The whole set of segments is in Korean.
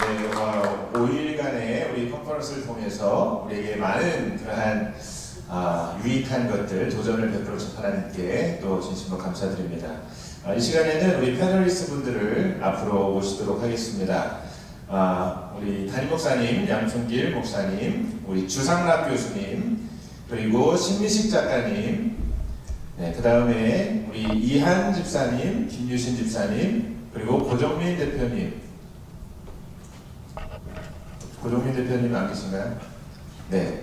네, 5일간의 우리 컨퍼런스를 통해서 우리에게 많은 그러한 유익한 것들, 도전을 베풀어 주신 하나님께 또 진심으로 감사드립니다. 이 시간에는 우리 패널리스트 분들을 앞으로 모시도록 하겠습니다. 우리 담임 목사님, 양충길 목사님, 우리 주상락 교수님, 그리고 신미식 작가님, 네, 그 다음에 우리 이한 집사님, 김유신 집사님, 그리고 고정민 대표님. 고정민 대표님 안 계신가요? 네.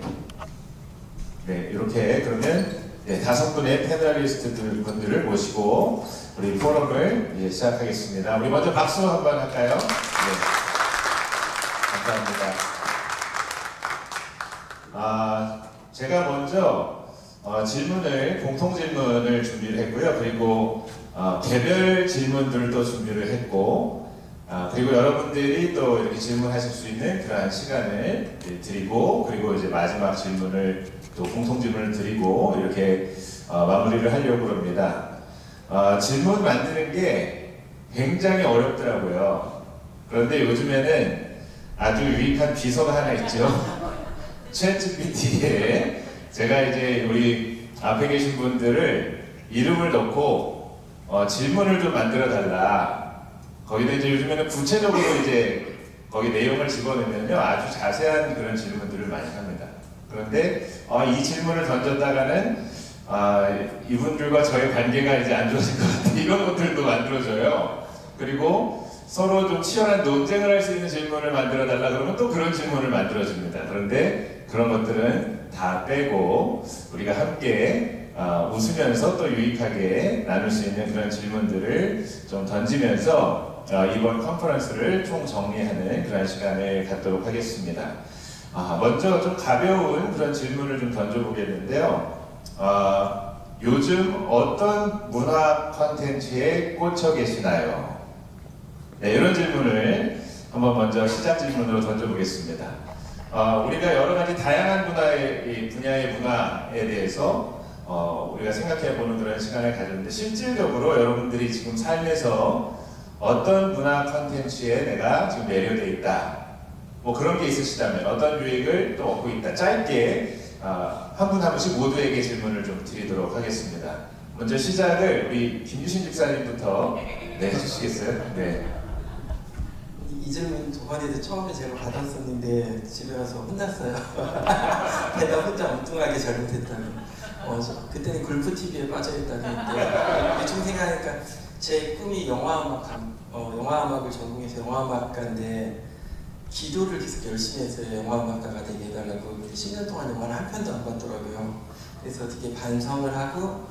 네, 이렇게 그러면 네, 5분의 패널리스트 분들을 모시고 우리 포럼을 시작하겠습니다. 우리 먼저 박수 한번 할까요? 네. 감사합니다. 제가 먼저 공통 질문을 준비를 했고요. 그리고 개별 질문들도 준비를 했고, 그리고 여러분들이 또 이렇게 질문하실 수 있는 그러한 시간을 드리고, 그리고 이제 마지막 질문을 또 공통 질문을 드리고 이렇게 마무리를 하려고 합니다. 질문 만드는 게 굉장히 어렵더라고요. 그런데 요즘에는 아주 유익한 비서가 하나 있죠. 챗GPT에 제가 이제 우리 앞에 계신 분들을 이름을 넣고 질문을 좀 만들어 달라. 거기다 이제 요즘에는 구체적으로 이제 거기 내용을 집어넣으면요 아주 자세한 그런 질문들을 많이 합니다. 그런데 이 질문을 던졌다가는 이분들과 저의 관계가 이제 안 좋아질 것 같아. 이런 것들도 만들어줘요. 그리고 서로 좀 치열한 논쟁을 할 수 있는 질문을 만들어 달라 그러면 또 그런 질문을 만들어줍니다. 그런데 그런 것들은 다 빼고 우리가 함께 웃으면서 또 유익하게 나눌 수 있는 그런 질문들을 좀 던지면서 이번 컨퍼런스를 총 정리하는 그런 시간을 갖도록 하겠습니다. 먼저 좀 가벼운 그런 질문을 좀 던져보겠는데요. 요즘 어떤 문화 콘텐츠에 꽂혀 계시나요? 네, 이런 질문을 한번 먼저 시작 질문으로 던져보겠습니다. 우리가 여러 가지 다양한 분야의 문화에 대해서 우리가 생각해보는 그런 시간을 가졌는데, 실질적으로 여러분들이 지금 삶에서 어떤 문화 콘텐츠에 내가 지금 매료되어 있다, 뭐 그런 게 있으시다면 어떤 유익을 또 얻고 있다, 짧게 한 분 한 분씩 모두에게 질문을 좀 드리도록 하겠습니다. 먼저 시작을 우리 김유신 집사님부터 해주시겠어요? 네. 이 질문 저번에도 처음에 제가 받았었는데 집에 가서 혼났어요. 내가 혼자 엉뚱하게 잘못했다고. 그때는 골프 TV에 빠져있다고 했는데 요즘 생각하니까 제 꿈이 영화음악을 전공해서 영화음악가인데 기도를 계속 열심히 했어요. 영화음악가가 되게 해달라고. 근데 10년 동안 영화를 한 편도 안 봤더라고요. 그래서 되게 반성을 하고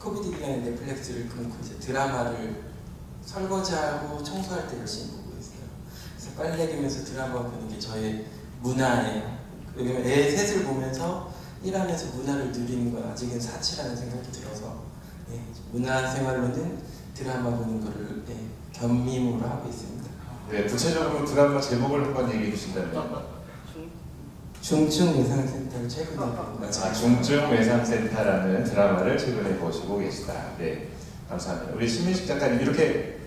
코비드 기간에 넷플릭스를 끊고 이제 드라마를 설거지하고 청소할 때 열심히 보고 있어요. 그래서 빨래 개면서 드라마 보는 게 저의 문화예요. 왜냐면 애 셋을 보면서 일하면서 문화를 누리는 건 아직은 사치라는 생각이 들어서 문화 생활로는 드라마 보는 거를 겸임으로 하고 있습니다. 네, 구체적으로 드라마 제목을 한번 얘기해 주신다면? 중증외상센터를 최근에 본 거죠. 중증외상센터라는 드라마를 최근에 보시고 계시다. 네, 감사합니다. 우리 신민식 작가님 이렇게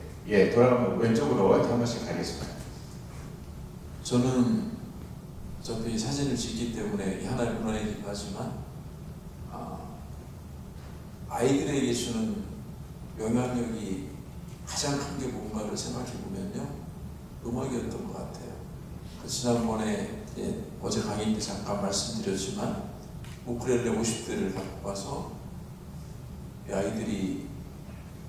돌아가면 왼쪽으로 이렇게 한 번씩 가겠습니다. 저는 어차피 사진을 찍기 때문에 하나의 문화이기도 하지만 아이들에게 주는 영향력이 가장 큰 게 뭔가를 생각해 보면요, 음악이었던 것 같아요. 지난번에 어제 강의 때 잠깐 말씀드렸지만 우쿨렐레 50대를 갖고 와서 아이들이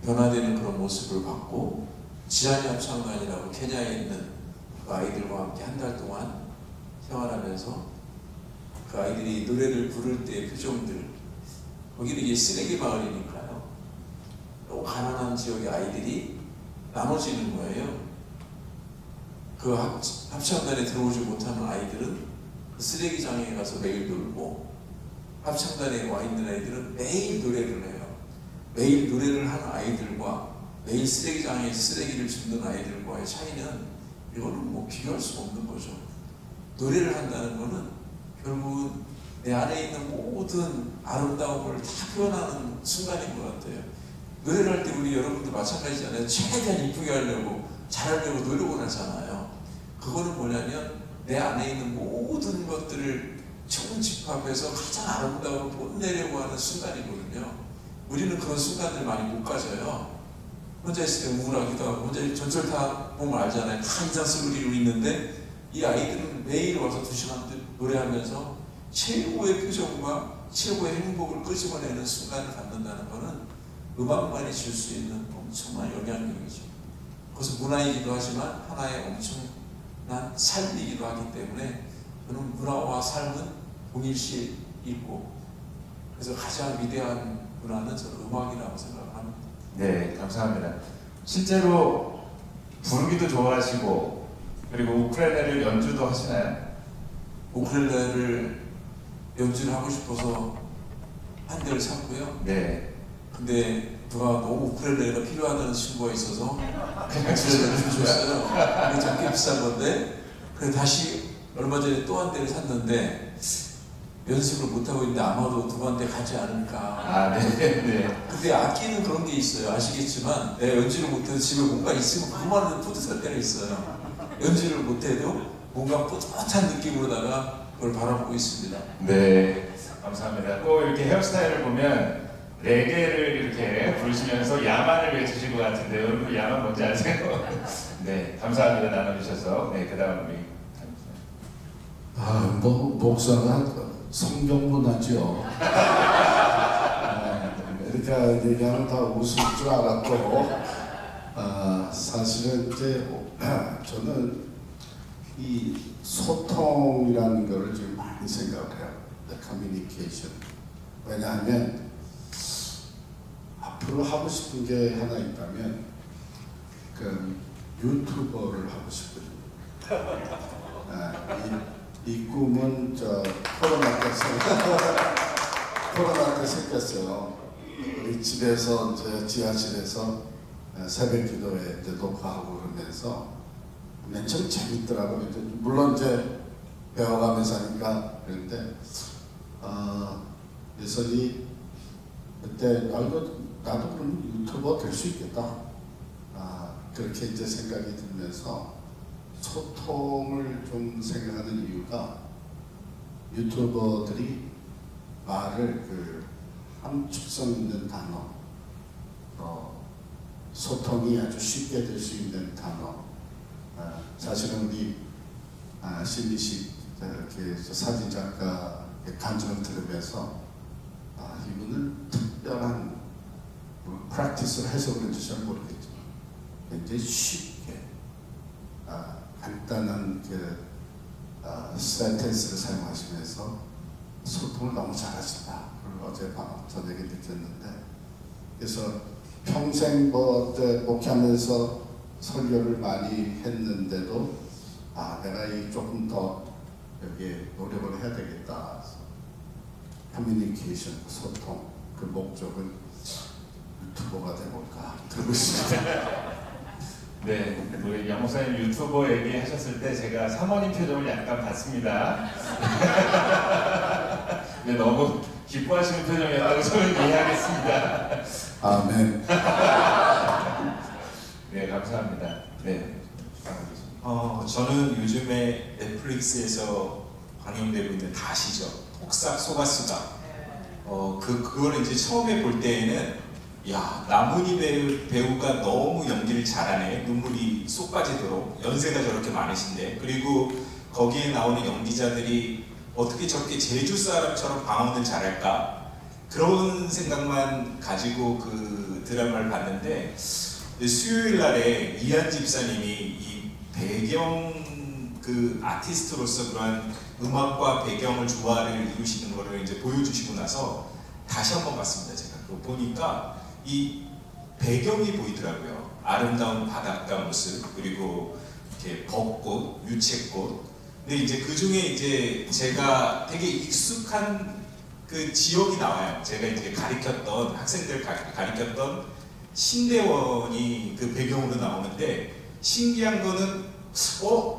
변화되는 그런 모습을 봤고, 지하니 합창단이라고 케냐에 있는 그 아이들과 함께 한 달 동안 생활하면서 그 아이들이 노래를 부를 때의 표정들, 거기는 이게 쓰레기 마을이니까요, 너무 가난한 지역의 아이들이 나눠지는 거예요. 그 합창단에 들어오지 못하는 아이들은 그 쓰레기장에 가서 매일 놀고, 합창단에 와 있는 아이들은 매일 노래를 해요. 매일 노래를 하는 아이들과 매일 쓰레기장에 쓰레기를 줍는 아이들과의 차이는 이거는 뭐 비교할 수 없는 거죠. 노래를 한다는 거는 결국은 내 안에 있는 모든 아름다움을 다 표현하는 순간인 것 같아요. 노래를 할 때 우리 여러분들 마찬가지잖아요. 최대한 이쁘게 하려고 잘하려고 노력을 하잖아요. 그 그거는 뭐냐면 내 안에 있는 모든 것들을 총집합해서 가장 아름다운 뽐내려고 하는 순간이거든요. 우리는 그런 순간들 많이 못 가져요. 혼자 있을 때 우울하기도 하고 혼자 전철 타 보면 알잖아요. 다 인상쓰고 이러고 있는데 이 아이들은 매일 와서 2시간 노래하면서 최고의 표정과 최고의 행복을 끄집어내는 순간을 갖는다는 것은 음악만이 줄 수 있는 엄청난 영향력이죠. 그것은 문화이기도 하지만 하나의 엄청난 삶이기도 하기 때문에 저는 문화와 삶은 동일시에 있고 그래서 가장 위대한 문화는 저는 음악이라고 생각합니다. 네, 감사합니다. 실제로 부르기도 좋아하시고 그리고 우쿨렐레를 연주도 하시나요? 우쿨렐레를 연주를 하고 싶어서 한 대를 샀고요. 네. 근데 누가 너무 우쿨렐레가 필요하다는 친구가 있어서 우쿨렐레를 줬어요. 이게 좀 꽤 비싼 건데 그래서 다시 얼마 전에 또 한 대를 샀는데 연습을 못하고 있는데 아마도 두 대 가지 않을까. 아, 네, 네. 근데 악기는 그런 게 있어요. 아시겠지만 내가 연주를 못해도 집에 뭔가 있으면 그만해도 뿌듯할 때가 있어요. 연주를 못해도 뭔가 뿌듯한 느낌으로다가 그걸 바라보고 있습니다. 네, 감사합니다. 또 이렇게 헤어스타일을 보면 레게를 이렇게 부르시면서 야만을 외치신 것 같은데 여러분 야만 뭔지 아세요? 네, 감사합니다. 나눠주셔서. 네, 그 다음 우리 목사가 성경문화죠. 이렇게 얘기하면 다 웃을 줄 알았고, 사실은 이제 저는 이 소통이라는 거를 지금 많이 생각을 해요. 커뮤니케이션. 왜냐하면 앞으로 하고 싶은 게 하나 있다면 그 유튜버를 하고 싶거든요. 이 꿈은 코로나 때 생겼어요. 우리 집에서 이제 지하실에서 새벽 기도회 이제 녹화하고 그러면서 맨 처음 재밌더라고요. 물론 이제 배워가면서 하니까 그런데 예선이 그때 나도 그럼 유튜버 될 수 있겠다. 그렇게 이제 생각이 들면서 소통을 좀 생각하는 이유가 유튜버들이 말을 함축성 있는 단어, 소통이 아주 쉽게 될 수 있는 단어. 사실은 우리 신미식 사진작가 간증을 들으면서 이분은 특별한 프랙티스를 해서 그런지 잘 모르겠지만 굉장히 쉽게 간단한 센텐스를 사용하시면서 소통을 너무 잘하신다. 그걸 어제 저녁에 느꼈는데 그래서 평생 목회하면서 설교를 많이 했는데도 내가 조금 더 여기에 노력을 해야 되겠다. 커뮤니케이션, 소통 그 목적은 유튜버가 돼볼까 그러고 있습니다. 네, 우리 양 목사님 유튜버 얘기하셨을 때 제가 사모님 표정을 약간 봤습니다. 네, 너무 기뻐하시는 표정이었다고 저는 이해하겠습니다. 아멘. 네, 감사합니다. 네. 저는 요즘에 넷플릭스에서 방영되고 있는 다 아시죠? 폭삭 소가수다. 그걸 이제 처음에 볼 때에는 야, 나문희 배우가 너무 연기를 잘하네. 눈물이 쏙 빠지도록. 연세가 저렇게 많으신데. 그리고 거기에 나오는 연기자들이 어떻게 저렇게 제주 사람처럼 방언을 잘할까? 그런 생각만 가지고 그 드라마를 봤는데 수요일 날에 이한 집사님이 이 배경 그 아티스트로서 그러한 음악과 배경을 조화를 이루시는 거를 이제 보여주시고 나서 다시 한번 봤습니다. 제가 그거 보니까 이 배경이 보이더라고요. 아름다운 바닷가 모습, 그리고 이렇게 벚꽃, 유채꽃. 근데 이제 그 중에 이제 제가 되게 익숙한 그 지역이 나와요. 제가 이제 가리켰던 학생들 가리켰던 신대원이 그 배경으로 나오는데 신기한 거는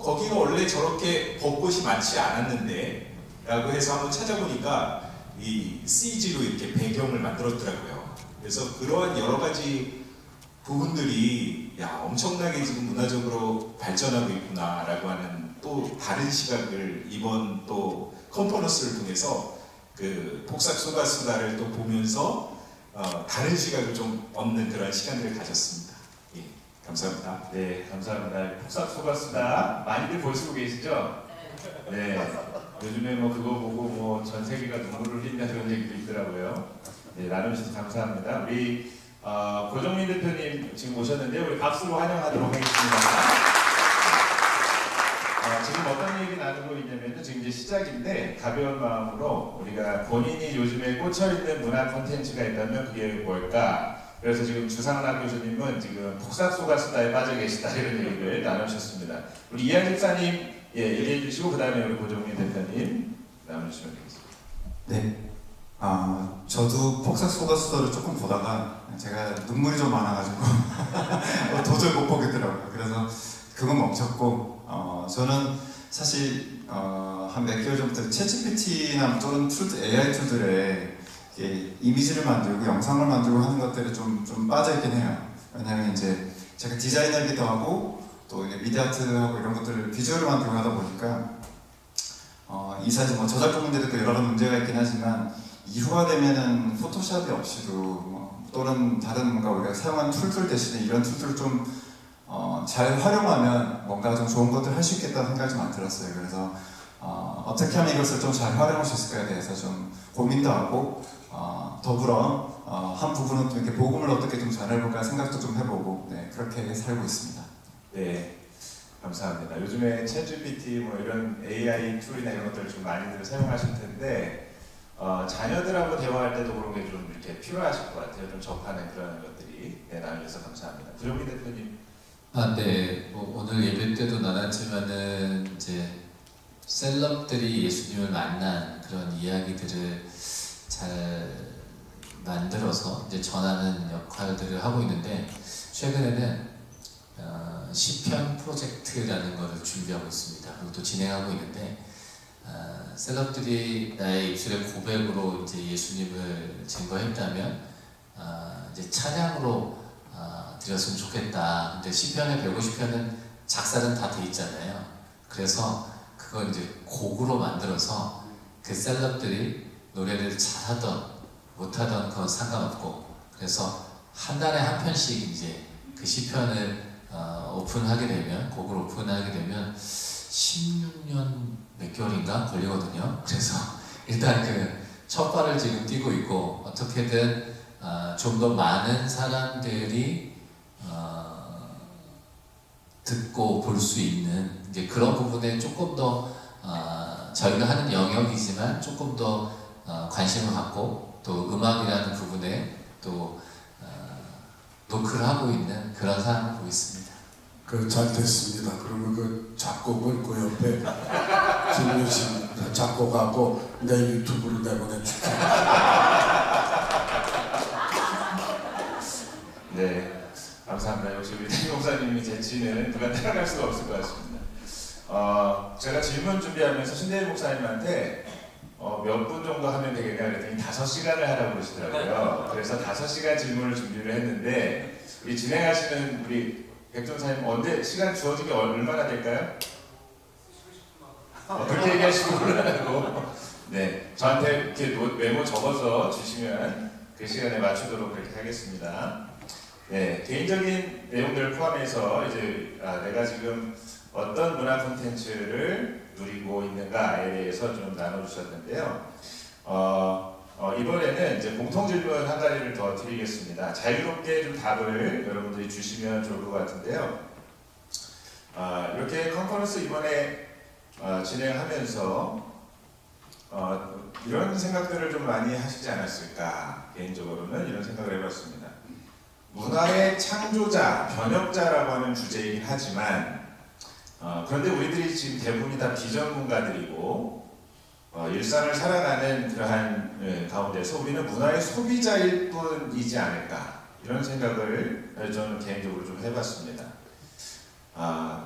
거기가 원래 저렇게 벚꽃이 많지 않았는데 라고 해서 한번 찾아보니까 이 CG로 이렇게 배경을 만들었더라고요. 그래서 그러한 여러 가지 부분들이 야 엄청나게 지금 문화적으로 발전하고 있구나라고 하는 또 다른 시각을 이번 또 컨퍼런스를 통해서 그 폭삭 소가수다를 또 보면서 다른 시각을 좀 얻는 그런 시간들을 가졌습니다. 예, 감사합니다. 네, 감사합니다. 폭삭 소가수다 많이들 보시고 계시죠? 네. 요즘에 뭐 그거 보고 뭐 전 세계가 눈물을 흘린다 그런 얘기도 있더라고요. 네, 나눠주셔서 감사합니다. 우리 고정민 대표님 지금 오셨는데 우리 박수로 환영하도록 하겠습니다. 지금 어떤 얘기 나누고 있냐면 지금 이제 시작인데 가벼운 마음으로 우리가 본인이 요즘에 꽂혀있는 문화 콘텐츠가 있다면 그게 뭘까? 그래서 지금 주상락 교수님은 지금 폭삭 소가수다에 빠져 계시다 이런 얘기를 나누셨습니다. 우리 이한 집사님 얘기해 주시고 그 다음에 우리 고정민 대표님 나누시면 되겠습니다. 네. 저도 폭삭 소가수다를 조금 보다가 제가 눈물이 좀 많아가지고 도저히 못 보겠더라고요. 그래서 그건 멈췄고 저는 사실 한 몇 개월 전부터 챗GPT나 또는 툴, AI 툴들에 이미지를 만들고 영상을 만들고 하는 것들에 좀 빠져있긴 해요. 왜냐하면 이제 제가 디자이너이기도 하고 또 이제 미디어 아트하고 이런 것들을 비주얼을 만들고 하다 보니까 이 사실 뭐 저작권 문제도 여러 가지 문제가 있긴 하지만 이후가 되면은 포토샵이 없이도 또는 다른 뭔가 우리가 사용하는 툴들 대신에 이런 툴들을 좀 잘 활용하면 뭔가 좀 좋은 것들 할 수 있겠다는 생각이 좀 많이 들었어요. 그래서 어떻게 하면 이것을 좀 잘 활용할 수 있을까에 대해서 좀 고민도 하고 더불어 한 부분은 또 이렇게 복음을 어떻게 좀 전해볼까 생각도 좀 해보고 네, 그렇게 살고 있습니다. 네, 감사합니다. 요즘에 챗GPT 뭐 이런 AI 툴이나 이런 것들을 좀 많이들 사용하실 텐데 자녀들하고 대화할 때도 그런 게 좀 이렇게 필요하실 것 같아요. 좀 접하는 그런 것들이 나눠주셔서 감사합니다. 구정민 대표님. 네. 뭐 오늘 예배 때도 나눴지만은 이제 셀럽들이 예수님을 만난 그런 이야기들을 잘 만들어서 이제 전하는 역할들을 하고 있는데 최근에는 시편 프로젝트라는 것을 준비하고 있습니다. 그리고 또 진행하고 있는데 셀럽들이 나의 입술의 고백으로 이제 예수님을 증거했다면 이제 찬양으로 드렸으면 좋겠다. 근데 시편의 150편은 작사는 다 돼 있잖아요. 그래서 그걸 이제 곡으로 만들어서 그 셀럽들이 노래를 잘하던 못하던 그건 상관없고 그래서 한 달에 한 편씩 이제 그 시편을 오픈하게 되면 곡을 오픈하게 되면 16년 몇 개월인가 걸리거든요. 그래서 일단 그 첫 발을 지금 뛰고 있고 어떻게든 좀 더 많은 사람들이 듣고 볼 수 있는 이제 그런 부분에 조금 더 저희가 하는 영역이지만 조금 더 관심을 갖고 또 음악이라는 부분에 또 노크를 하고 있는 그런 상황을 보고 있습니다. 잘 됐습니다. 그러면 그 작곡은 그 옆에 김유신 작곡하고 내 유튜브로 내보내줄게. 네, 감사합니다. 역시 우리 태희 목사님이 재치는 누가 따라갈 수가 없을 것 같습니다. 제가 질문 준비하면서 신대일 목사님한테 몇 분 정도 하면 되겠냐 그랬더니 5시간을 하라고 그러시더라고요. 그래서 5시간 질문을 준비를 했는데 우리 진행하시는 우리 백종사님 언제 시간 주어진 게 얼마나 될까요? 그렇게 얘기하시고 그러고 네, 저한테 이렇게 메모 적어서 주시면 그 시간에 맞추도록 그렇게 하겠습니다. 네, 개인적인 내용들을 포함해서 이제 내가 지금 어떤 문화 콘텐츠를 누리고 있는가에 대해서 좀 나눠주셨는데요. 이번에는 이제 공통 질문 한 가지를 더 드리겠습니다. 자유롭게 좀 답을 여러분들이 주시면 좋을 것 같은데요. 이렇게 컨퍼런스 이번에 진행하면서 이런 생각들을 좀 많이 하시지 않았을까, 개인적으로는 이런 생각을 해봤습니다. 문화의 창조자, 변혁자라고 하는 주제이긴 하지만 그런데 우리들이 지금 대부분이 다 비전문가들이고 일상을 살아가는 그러한 가운데서 우리는 문화의 소비자일 뿐이지 않을까, 이런 생각을 저는 개인적으로 좀 해봤습니다.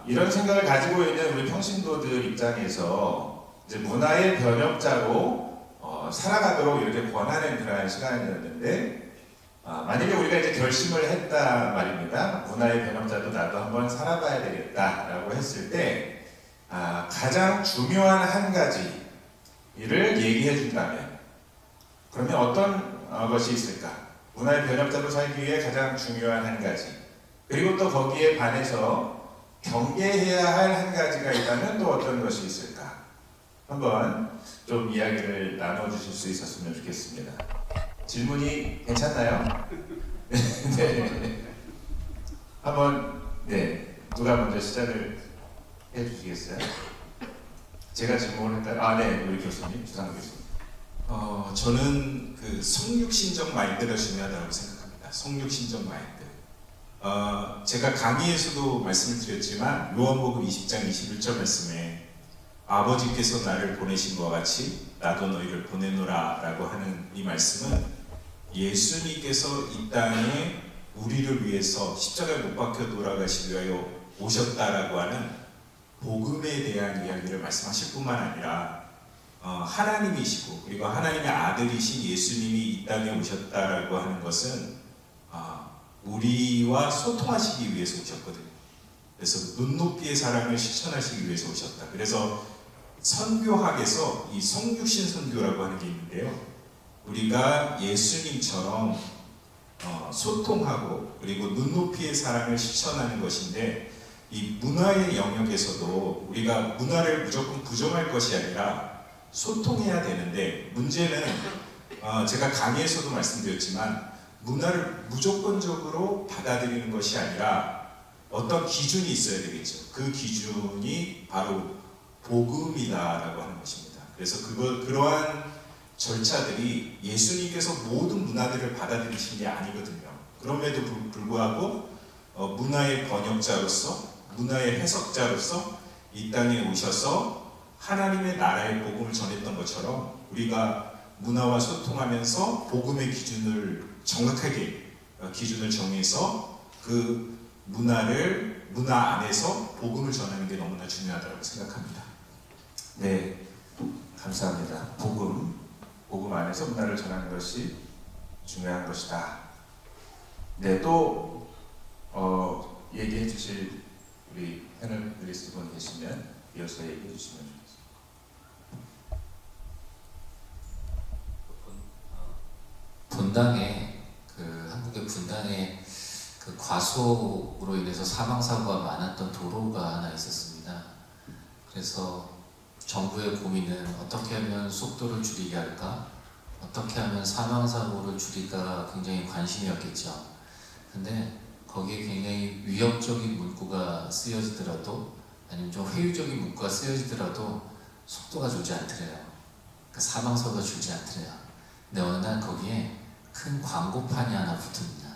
이런 생각을 가지고 있는 우리 평신도들 입장에서 이제 문화의 변혁자로 살아가도록 이렇게 권하는 그러한 시간이었는데, 만약에 우리가 이제 결심을 했다 말입니다. 문화의 변혁자도 나도 한번 살아봐야 되겠다라고 했을 때 가장 중요한 한 가지를 얘기해 준다면 그러면 어떤 것이 있을까? 문화의 변혁자로 살기 위해 가장 중요한 한 가지, 그리고 또 거기에 반해서 경계해야 할 한 가지가 있다면 또 어떤 것이 있을까? 한번 좀 이야기를 나눠주실 수 있었으면 좋겠습니다. 질문이 괜찮나요? 네. 한번 누가 먼저 시작을 해주시겠어요? 제가 질문을 했다. 네, 우리 교수님, 주상근 교수님. 저는 그 성육신적 마인드가 중요하다고 생각합니다. 성육신적 마인드. 제가 강의에서도 말씀을 드렸지만 요한복음 20장 21절 말씀에 아버지께서 나를 보내신 것과 같이 나도 너희를 보내노라 라고 하는 이 말씀은 예수님께서 이 땅에 우리를 위해서 십자가에 못 박혀 돌아가시기 위하여 오셨다라고 하는 복음에 대한 이야기를 말씀하실 뿐만 아니라 하나님이시고 그리고 하나님의 아들이신 예수님이 이 땅에 오셨다라고 하는 것은 우리와 소통하시기 위해서 오셨거든요. 그래서 눈높이의 사랑을 실천하시기 위해서 오셨다. 그래서 선교학에서 이 성육신 선교라고 하는 게 있는데요. 우리가 예수님처럼 소통하고 그리고 눈높이의 사랑을 실천하는 것인데, 이 문화의 영역에서도 우리가 문화를 무조건 부정할 것이 아니라 소통해야 되는데, 문제는 제가 강의에서도 말씀드렸지만 문화를 무조건적으로 받아들이는 것이 아니라 어떤 기준이 있어야 되겠죠. 그 기준이 바로 복음이다라고 하는 것입니다. 그래서 그러한 절차들이 예수님께서 모든 문화들을 받아들이신 게 아니거든요. 그럼에도 불구하고 문화의 번역자로서, 문화의 해석자로서 이 땅에 오셔서 하나님의 나라의 복음을 전했던 것처럼 우리가 문화와 소통하면서 복음의 기준을 정확하게 기준을 정해서 그 문화 안에서 복음을 전하는 게 너무나 중요하다고 생각합니다. 네, 감사합니다. 복음 안에서 문화를 전하는 것이 중요한 것이다. 네, 또 얘기해 주실 우리 패널리스트 분 계시면 이어서 얘기해 주시면 좋겠습니다. 분당에 한국의 분당에 그 과속으로 인해서 사망 사고가 많았던 도로가 하나 있었습니다. 그래서 정부의 고민은 어떻게 하면 속도를 줄이게 할까? 어떻게 하면 사망 사고를 줄일까 굉장히 관심이었겠죠. 근데 거기에 굉장히 위협적인 문구가 쓰여지더라도, 아니면 좀 회유적인 문구가 쓰여지더라도 속도가 줄지 않더래요. 그러니까 사망 사고가 줄지 않더래요. 근데 어느 날 거기에 큰 광고판이 하나 붙습니다.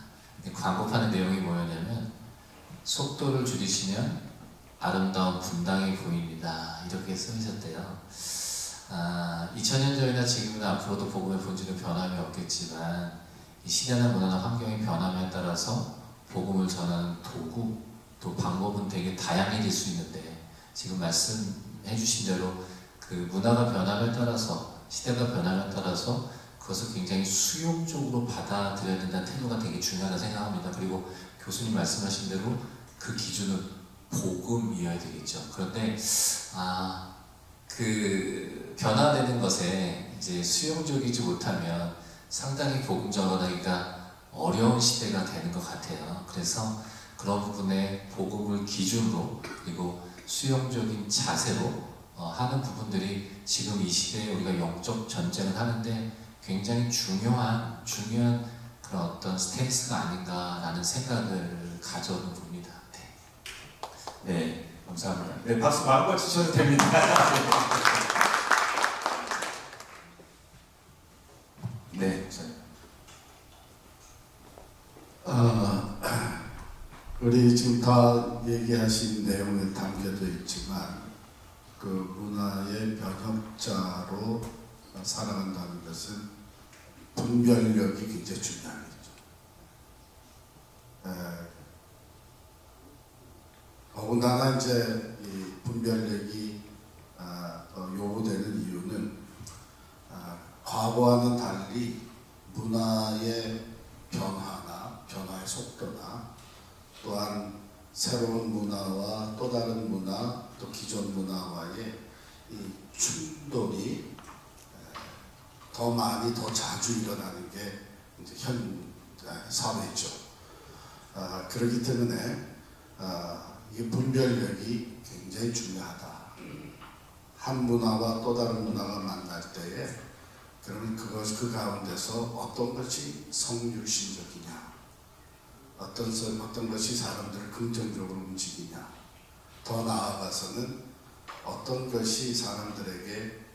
광고판의 내용이 뭐였냐면, 속도를 줄이시면 아름다운 분당이 보입니다. 이렇게 써있었대요. 2000년 전이나 지금이나 앞으로도 복음의 본질은 변함이 없겠지만, 이 시대나 문화나 환경의 변함에 따라서 복음을 전하는 도구, 또 방법은 되게 다양해질 수 있는데, 지금 말씀해 주신 대로 그 문화가 변함에 따라서, 시대가 변함에 따라서 그것을 굉장히 수용적으로 받아들여야 된다는 태도가 되게 중요하다고 생각합니다. 그리고 교수님 말씀하신 대로 그 기준은 복음이어야 되겠죠. 그런데 그 변화되는 것에 이제 수용적이지 못하면 상당히 복음 전하기가 어려운 시대가 되는 것 같아요. 그래서 그런 부분에 복음을 기준으로 그리고 수용적인 자세로 하는 부분들이 지금 이 시대에 우리가 영적 전쟁을 하는데 굉장히 중요한 그런 어떤 스탠스가 아닌가라는 생각을 가져오는 부분입니다. 네, 감사합니다. 네, 박수 마음껏 치셔도 됩니다. 네, 우리 지금 다 얘기하신 내용에 담겨져 있지만 그 문화의 변혁자로 살아간다는 것은 분별력이 굉장히 중요하겠죠. 더군다나 이제 이 분별력이 요구되는 이유는 과거와는 달리 문화의 변화의 속도나 또한 새로운 문화와 또 다른 문화 또 기존 문화와의 이 충돌이 더 많이 더 자주 일어나는 게 이제 현 사회죠. 그렇기 때문에 이 분별력이 굉장히 중요하다. 한 문화와 또 다른 문화가 만날 때에 그러면 그 가운데서 어떤 것이 성육신적이냐, 어떤 것이 사람들을 긍정적으로 움직이냐, 더 나아가서는 어떤 것이 사람들에게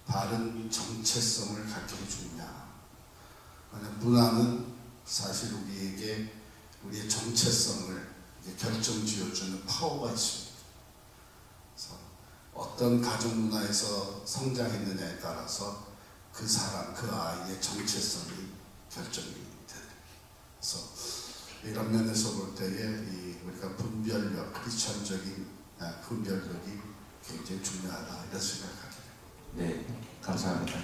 바른 정체성을 갖게 해주냐. 문화는 사실 우리에게 우리의 정체성을 결정지어주는 파워가 있습니다. 그래서 어떤 가정 문화에서 성장했느냐에 따라서 그 사람, 그 아이의 정체성이 결정이 돼요. 그래서 이런 면에서 볼 때에 우리가 분별력, 크리스천적인 분별력이 굉장히 중요하다 이런 생각하게 됩니다. 네, 감사합니다.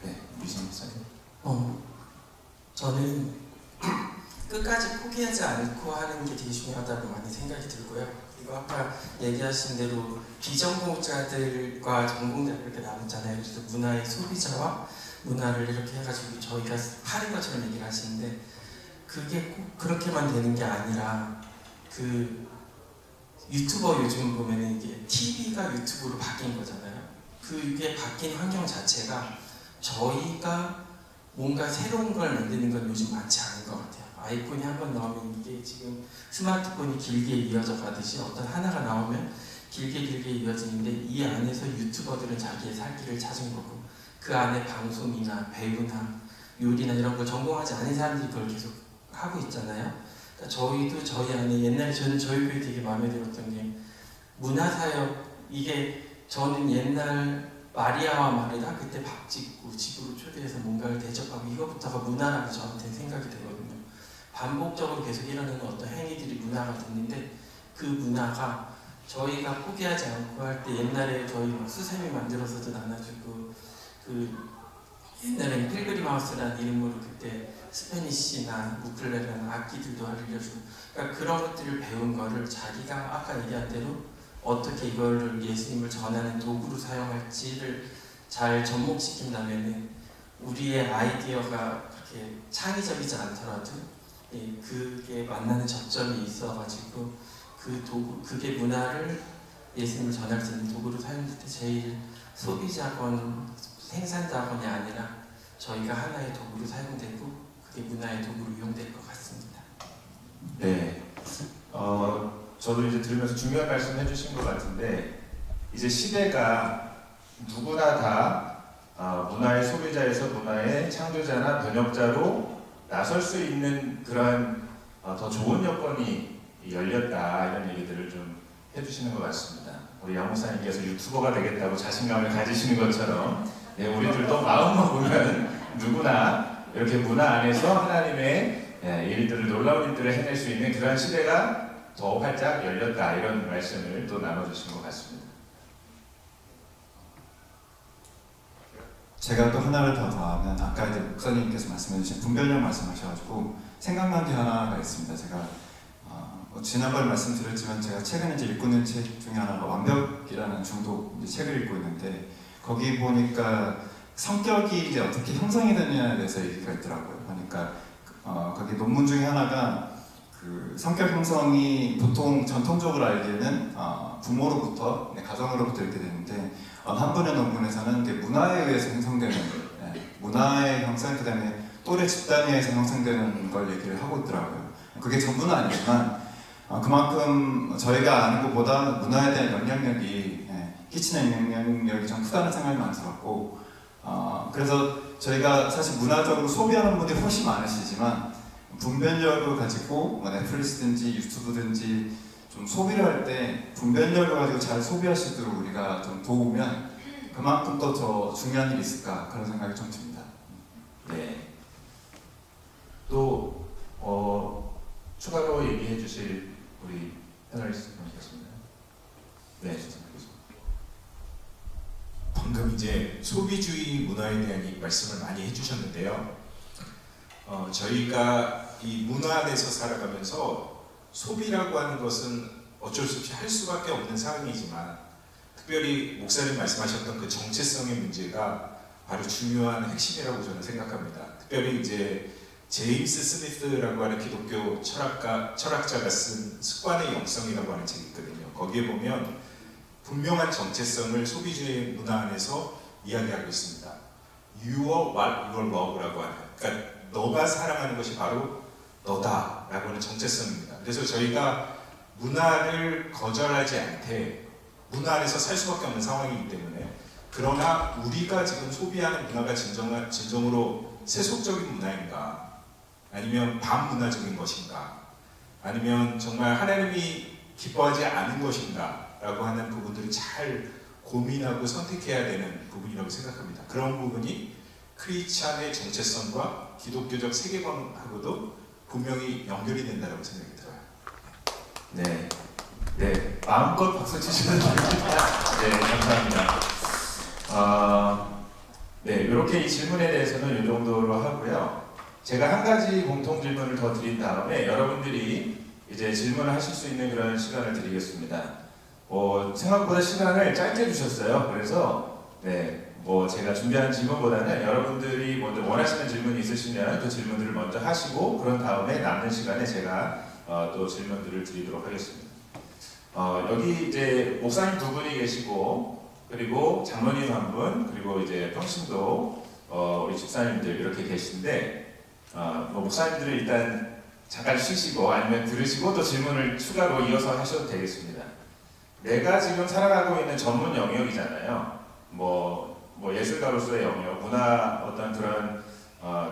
네, 유신 목사님. 저는 끝까지 포기하지 않고 하는 게 되게 중요하다고 많이 생각이 들고요. 그리고 아까 얘기하신 대로 비전공자들과 전공자들 이렇게 나눴잖아요. 그래서 문화의 소비자와 문화를 이렇게 해가지고 저희가 하는 것처럼 얘기를 하시는데 그게 꼭 그렇게만 되는 게 아니라 그 유튜버 요즘 보면은 이게 TV가 유튜브로 바뀐 거잖아요. 그게 바뀐 환경 자체가 저희가 뭔가 새로운 걸 만드는 건 요즘 많지 않은 것 같아요. 아이폰이 한번 나오면 이게 지금 스마트폰이 길게 이어져 가듯이 어떤 하나가 나오면 길게 이어지는데 이 안에서 유튜버들은 자기의 살 길을 찾은 거고 그 안에 방송이나 배우나 요리나 이런 걸 전공하지 않은 사람들이 그걸 계속 하고 있잖아요. 그러니까 저희도 저희 안에 옛날에 저는 저희 교회 되게 마음에 들었던 게 문화사역 이게 저는 옛날 마리아와 마르다 그때 밥 짓고 집으로 초대해서 뭔가를 대접하고 이거부터가 문화라고 저한테 생각이 되거든요. 반복적으로 계속 일어나는 어떤 행위들이 문화가 됐는데 그 문화가 저희가 포기하지 않고 할 때 옛날에 저희 막 수세미 만들어서도 나눠주고 그 옛날에 필그림 하우스라는 이름으로 그때 스페니쉬나 우쿨렐레나 악기들도 알려주고 그러니까 그런 것들을 배운 거를 자기가 아까 얘기한 대로 어떻게 이거를 예수님을 전하는 도구로 사용할지를 잘 접목시킨다면 우리의 아이디어가 그렇게 창의적이지 않더라도 그게 만나는 접점이 있어가지고 그 도구, 그게 문화를 예수님을 전할 수 있는 도구로 사용될 때 제일 소비자건 생산자건이 아니라 저희가 하나의 도구로 사용되고 그게 문화의 도구로 이용될 것 같습니다. 네, 저도 이제 들으면서 중요한 말씀 해주신 것 같은데 이제 시대가 누구나 다 문화의 소비자에서 문화의 창조자나 번역자로 나설 수 있는 그러한 더 좋은 여건이 열렸다 이런 얘기들을 좀 해주시는 것 같습니다. 우리 양 목사님께서 유튜버가 되겠다고 자신감을 가지시는 것처럼 네, 우리들도 마음 먹으면 누구나 이렇게 문화 안에서 하나님의 일들을 놀라운 일들을 해낼 수 있는 그런 시대가 더 활짝 열렸다 이런 말씀을 또 나눠주신 것 같습니다. 제가 또 하나를 더 더하면 아까 이제 목사님께서 말씀해주신 분별력 말씀하셔가지고 생각난 게 하나가 있습니다. 제가 지난번에 말씀드렸지만 제가 최근에 이제 읽고 있는 책 중에 하나가 완벽이라는 중독 책을 읽고 있는데 거기 보니까 성격이 이제 어떻게 형성이 되느냐에 대해서 얘기가 있더라고요. 그러니까 거기 논문 중에 하나가 그 성격 형성이 보통 전통적으로 알기에는 부모로부터, 가정으로부터 이렇게 되는데 한 분의 논문에서는 문화에 의해서 형성되는 문화의 형성, 그 다음에 또래 집단에 의해서 형성되는 걸 얘기를 하고 있더라고요. 그게 전부는 아니지만 그만큼 저희가 아는 것보다 문화에 대한 영향력이 끼치는 영향력이 좀 크다는 생각이 많이 들었고 그래서 저희가 사실 문화적으로 소비하는 분들이 훨씬 많으시지만 분별력을 가지고 넷플릭스든지 유튜브든지 좀 소비를 할 때 분별력을 가지고 잘 소비할 수 있도록 우리가 좀 도우면 그만큼 또 더 중요한 일이 있을까 그런 생각이 좀 듭니다. 네. 또 추가로 얘기해 주실 우리 패널리스트 분이셨습니다. 네, 죄송합니다. 방금 이제 소비주의 문화에 대한 말씀을 많이 해주셨는데요. 저희가 이 문화 안에서 살아가면서 소비라고 하는 것은 어쩔 수 없이 할 수밖에 없는 상황이지만 특별히 목사님 말씀하셨던 그 정체성의 문제가 바로 중요한 핵심이라고 저는 생각합니다. 특별히 이제 제임스 스미스라고 하는 기독교 철학자가 쓴 습관의 영성이라고 하는 책이 있거든요. 거기에 보면 분명한 정체성을 소비주의 문화 안에서 이야기하고 있습니다. You are what you love라고 하는, 그러니까 너가 사랑하는 것이 바로 너다라고 하는 정체성입니다. 그래서 저희가 문화를 거절하지 않되 문화 안에서 살 수밖에 없는 상황이기 때문에, 그러나 우리가 지금 소비하는 문화가 진정으로 세속적인 문화인가, 아니면 반문화적인 것인가, 아니면 정말 하나님이 기뻐하지 않은 것인가 라고 하는 부분들을 잘 고민하고 선택해야 되는 부분이라고 생각합니다. 그런 부분이 크리스찬의 정체성과 기독교적 세계관하고도 분명히 연결이 된다고 생각이 들어요. 네, 네, 마음껏 박수 치셔도 됩니다. 네, 감사합니다. 네, 이렇게 이 질문에 대해서는 이 정도로 하고요. 제가 한 가지 공통 질문을 더 드린 다음에 여러분들이 이제 질문을 하실 수 있는 그런 시간을 드리겠습니다. 생각보다 시간을 짧게 주셨어요. 그래서 네, 제가 준비한 질문보다는 여러분들이 먼저 원하시는 질문이 있으시면 그 질문들을 먼저 하시고 그런 다음에 남는 시간에 제가 또 질문들을 드리도록 하겠습니다. 여기 이제 목사님 두 분이 계시고, 그리고 장로님 한 분, 그리고 이제 평신도 우리 집사님들 이렇게 계신데, 목사님들은 일단 잠깐 쉬시고 아니면 들으시고 또 질문을 추가로 이어서 하셔도 되겠습니다. 내가 지금 살아가고 있는 전문 영역이잖아요. 예술가로서의 영역, 문화 어떤 그런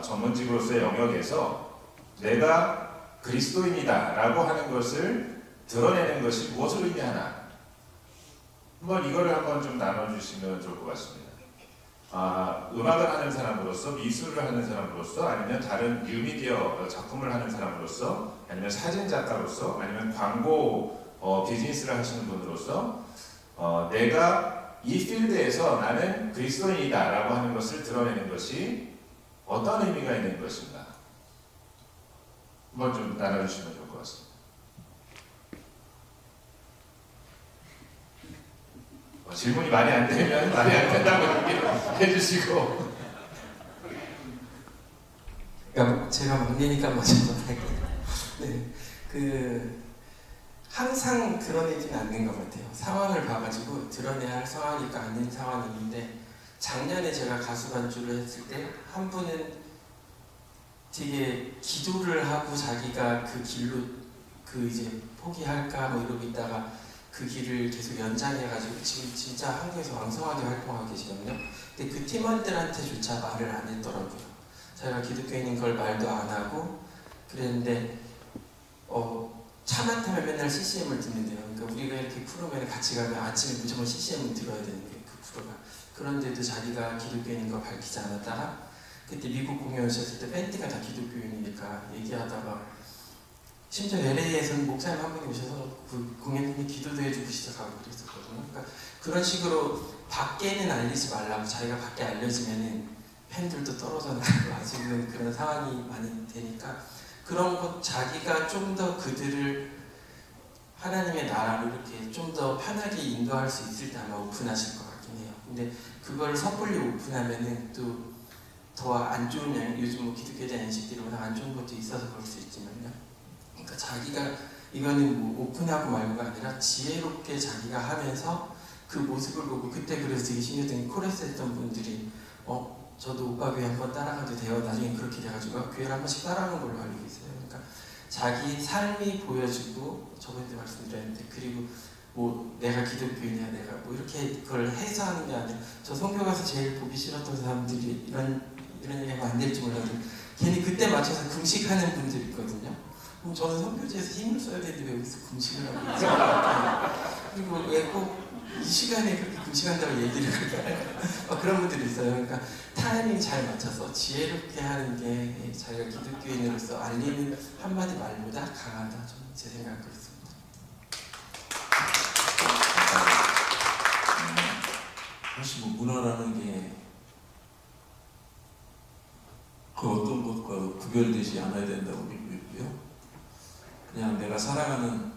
전문직으로서의 영역에서 내가 그리스도인이다 라고 하는 것을 드러내는 것이 무엇을 의미하나? 이거를 한번 좀 나눠주시면 좋을 것 같습니다. 음악을 하는 사람으로서, 미술을 하는 사람으로서, 아니면 다른 뉴미디어 작품을 하는 사람으로서, 아니면 사진 작가로서, 아니면 광고 비즈니스를 하시는 분으로서 내가 이 필드에서 나는 그리스도인이다 라고 하는 것을 드러내는 것이 어떤 의미가 있는 것인가? 한번 좀 나눠주시면 좋을 것 같습니다. 질문이 많이 안 되면 말이 안 된다고 얘기해 주시고. 그러니까 제가 막내니까 먼저 할게요. 네, 항상 드러내지는 않는 것 같아요. 상황을 봐가지고 드러내야 할 상황이니까 아닌 상황이 있는데, 작년에 제가 가수 반주를 했을 때 한 분은 되게 기도를 하고 자기가 그 길로 이제 포기할까 이러고 있다가 그 길을 계속 연장해가지고 지금 진짜 한국에서 왕성하게 활동하고 계시거든요. 근데 그 팀원들한테조차 말을 안 했더라고요. 자기가 기독교인인 걸 말도 안 하고 그랬는데, 차만 타면 맨날 CCM을 듣는데요. 그러니까 우리가 이렇게 프로그램에 같이 가면 아침에 무조건 CCM을 들어야 되는 게 그 프로가. 그런데도 자기가 기독교인인 걸 밝히지 않았다가, 그때 미국 공연 오셨을 때 밴드가 다 기독교인이니까 얘기하다가, 심지어 LA에서는 목사님 한 분이 오셔서 그 공연님이 기도도 해주고 시작하고 그랬었거든요. 그러니까 그런 식으로 밖에는 알리지 말라고, 자기가 밖에 알려지면은 팬들도 떨어져 나가고 아직은 그런 상황이 많이 되니까, 그런 것 자기가 좀 더 그들을 하나님의 나라로 이렇게 좀 더 편하게 인도할 수 있을 때 아마 오픈하실 것 같긴 해요. 근데 그걸 섣불리 오픈하면은 또 더 안 좋은 양, 요즘 기독교에 대한 인식들이 워낙 안 좋은 것도 있어서 그럴 수 있지만요. 그러니까 자기가 이거는 오픈하고 말고가 아니라 지혜롭게 자기가 하면서 그 모습을 보고, 그때 그래서 되게 신기했던 게 코레스 했던 분들이 저도 오빠 교회 한번 따라가도 돼요. 나중에 그렇게 돼가지고 교회를 한 번씩 따라가는 걸로 알고 있어요. 그러니까 자기 삶이 보여지고, 저번에도 말씀드렸는데, 그리고 내가 기독교인이야, 내가 이렇게 그걸 해서 하는 게 아니라, 저 선교 가서 제일 보기 싫었던 사람들이 이런 얘기하면 안 될지 몰라도 괜히 그때 맞춰서 금식하는 분들이 있거든요. 그럼 저는 선교지에서 힘을 써야 되는데 왜 여기서 금식을 하고 있어요? 그리고 왜 꼭 이 시간에 그렇게 금식한다고 얘기를 그렇게 할까? 그런 분들이 있어요. 그러니까 타이밍 잘 맞춰서 지혜롭게 하는 게 자기가 기독교인으로서 알리는 한마디 말보다 강하다. 좀 제 생각 그렇습니다. 사실 문화라는 게 그 어떤 것과 구별되지 않아야 된다고 믿고 있고요. 그냥 내가 살아가는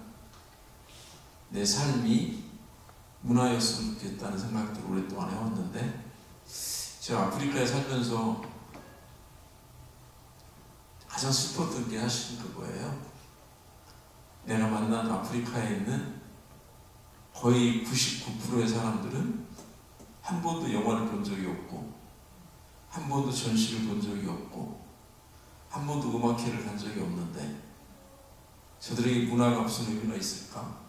내 삶이 문화였으면 좋겠다는 생각들을 오랫동안 해왔는데, 제가 아프리카에 살면서 가장 슬펐던 게 사실 그거예요. 내가 만난 아프리카에 있는 거의 99%의 사람들은 한 번도 영화를 본 적이 없고, 한 번도 전시를 본 적이 없고, 한 번도 음악회를 간 적이 없는데, 저들에게 문화가 무슨 의미가 있을까?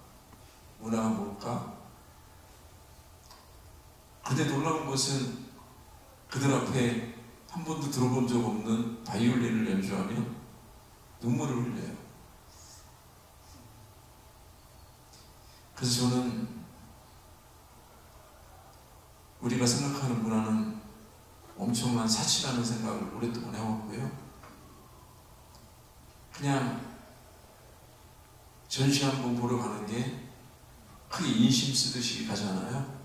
문화가 뭘까? 근데 놀라운 것은 그들 앞에 한 번도 들어본 적 없는 바이올린을 연주하면 눈물을 흘려요. 그래서 저는 우리가 생각하는 문화는 엄청난 사치라는 생각을 오랫동안 해왔고요. 그냥 전시 한번 보러 가는 게 크게 인심 쓰듯이 가잖아요.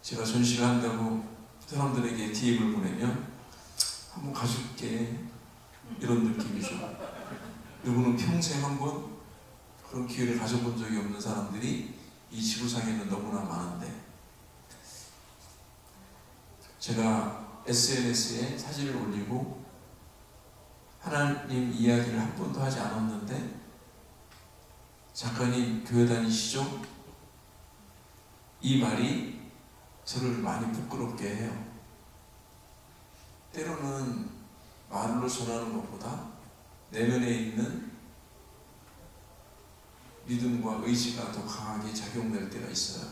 제가 전시를 한다고 사람들에게 DM을 보내면 한번 가줄게 이런 느낌이죠. 누구는 평생 한번 그런 기회를 가져본 적이 없는 사람들이 이 지구상에는 너무나 많은데, 제가 SNS에 사진을 올리고 하나님 이야기를 한 번도 하지 않았는데, 작가님 교회 다니시죠? 이 말이 저를 많이 부끄럽게 해요. 때로는 말로 전하는 것보다 내면에 있는 믿음과 의지가 더 강하게 작용될 때가 있어요.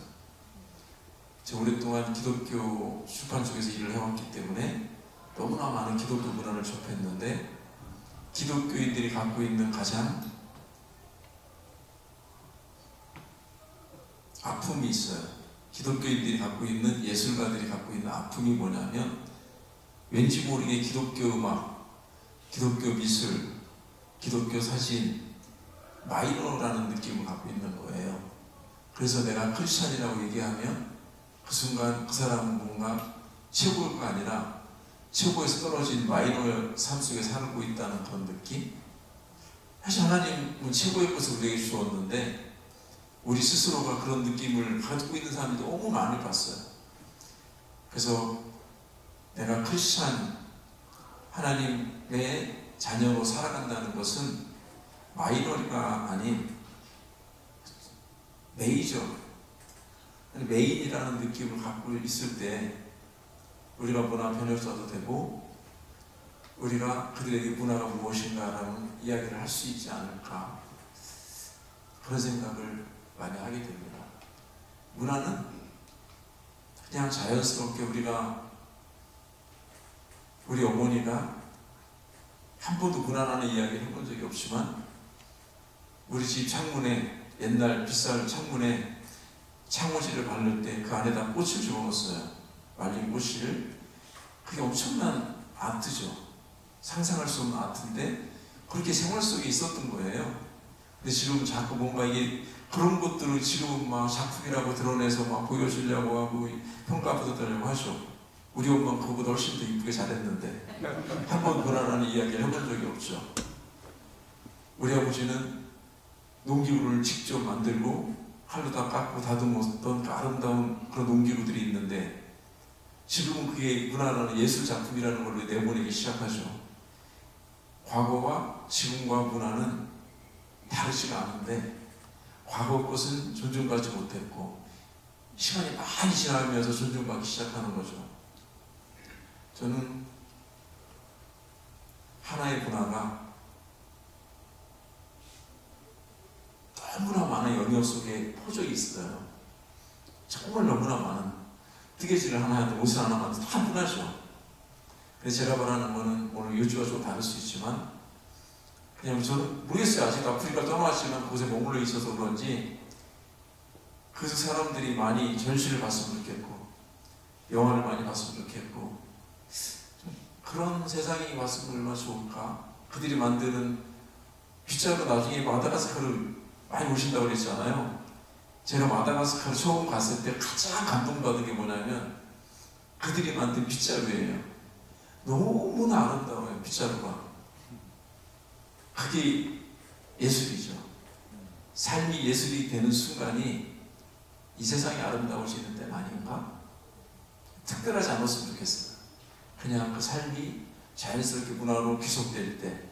제가 오랫동안 기독교 출판 쪽에서 일을 해왔기 때문에 너무나 많은 기독교 문화를 접했는데, 기독교인들이 갖고 있는 가장 아픔이 있어요. 기독교인들이 갖고 있는, 예술가들이 갖고 있는 아픔이 뭐냐면, 왠지 모르게 기독교 음악, 기독교 미술, 기독교 사진, 마이너라는 느낌을 갖고 있는 거예요. 그래서 내가 크리스찬이라고 얘기하면 그 순간 그 사람은 뭔가 최고가 아니라 최고에서 떨어진 마이너의 삶 속에 살고 있다는 그런 느낌? 사실 하나님은 최고의 것을 우리에게 주었는데, 우리 스스로가 그런 느낌을 가지고 있는 사람이 너무 많이 봤어요. 그래서 내가 크리스찬, 하나님의 자녀로 살아간다는 것은 마이너리가 아닌 메이저, 메인이라는 느낌을 갖고 있을 때 우리가 문화 변혁자도 되고, 우리가 그들에게 문화가 무엇인가라는 이야기를 할 수 있지 않을까, 그런 생각을 많이 하게 됩니다. 문화는 그냥 자연스럽게 우리 어머니가 한 번도 문화라는 이야기를 해본 적이 없지만, 우리 집 창문에, 옛날 빗살 창문에 창호지를 바를 때 그 안에다 꽃을 집어넣었어요. 말린 꽃을. 그게 엄청난 아트죠. 상상할 수 없는 아트인데 그렇게 생활 속에 있었던 거예요. 근데 지금 자꾸 뭔가 이게 그런 것들을 지금 막 작품이라고 드러내서 막 보여주려고 하고 평가받으려고 하죠. 우리 엄마는 그거보다 훨씬 더 이쁘게 잘했는데 한 번 문화라는 이야기를 해본 적이 없죠. 우리 아버지는 농기구를 직접 만들고 칼로 다 깎고 다듬었던 그 아름다운 그런 농기구들이 있는데, 지금은 그게 문화라는 예술 작품이라는 걸로 내보내기 시작하죠. 과거와 지금과 문화는 다르지가 않은데, 과거 것은 존중받지 못했고 시간이 많이 지나면서 존중받기 시작하는 거죠. 저는 하나의 문화가 너무나 많은 영역 속에 포적이 있어요. 정말 너무나 많은, 뜨개질을 하나 하든 옷을 하나 만든 다 문화죠. 그래서 제가 말하는 거는 오늘 요주와 좀 다를 수 있지만, 그냥 저는 모르겠어요. 아직 아프리카 떠나왔지만 그곳에 머물러 있어서 그런지 그 사람들이 많이 전시를 봤으면 좋겠고, 영화를 많이 봤으면 좋겠고, 좀 그런 세상이 왔으면 얼마나 좋을까. 그들이 만드는 빗자루, 나중에 마다가스카르 많이 오신다고 그랬잖아요. 제가 마다가스카르 처음 갔을 때 가장 감동받은 게 뭐냐면 그들이 만든 빗자루예요. 너무나 아름다워요, 빗자루가. 그게 예술이죠. 삶이 예술이 되는 순간이 이 세상이 아름다워지는 때는 아닌가? 특별하지 않았으면 좋겠어요. 그냥 그 삶이 자연스럽게 문화로 귀속될 때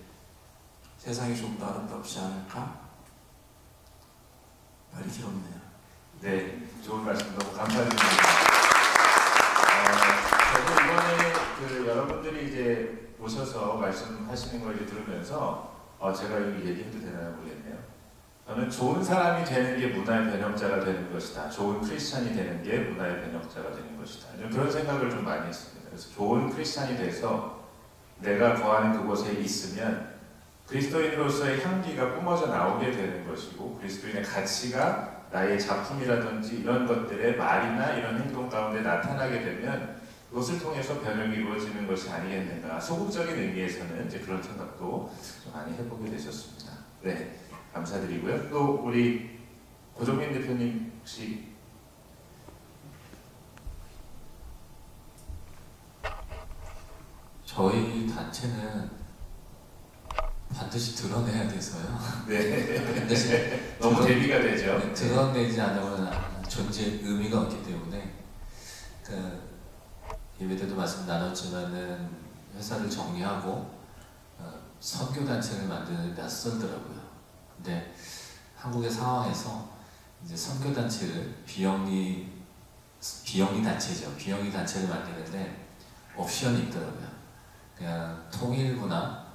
세상이 좀 더 아름답지 않을까? 말이 길었네요. 네, 좋은 말씀 너무 감사드립니다. 저도 이번에 그 여러분들이 이제 오셔서 말씀하시는 걸 이제 들으면서 제가 여기 얘기해도 되나요 모르겠네요. 저는 좋은 사람이 되는 게 문화의 변형자가 되는 것이다. 좋은 크리스찬이 되는 게 문화의 변형자가 되는 것이다. 그런 생각을 좀 많이 했습니다. 그래서 좋은 크리스찬이 돼서 내가 거하는 그곳에 있으면 그리스도인으로서의 향기가 뿜어져 나오게 되는 것이고 그리스도인의 가치가 나의 작품이라든지 이런 것들의 말이나 이런 행동 가운데 나타나게 되면 그것을 통해서 변형이 이루어지는 것이 아니겠는가. 소극적인 의미에서는 이제 그런 생각도 좀 많이 해보게 되셨습니다. 네, 감사드리고요. 또 우리 고정민 대표님 혹시 저희 단체는 반드시 드러내야 돼서요. 네, 반드시 너무 대비가 되죠. 네, 드러내지 않으면 존재의 의미가 없기 때문에 그 예배 때도 말씀 나눴지만은 회사를 정리하고 선교 단체를 만드는 데 낯설더라고요. 근데 한국의 상황에서 이제 선교 단체를 비영리 단체죠. 비영리 단체를 만드는데 옵션이 있더라고요. 그냥 통일부나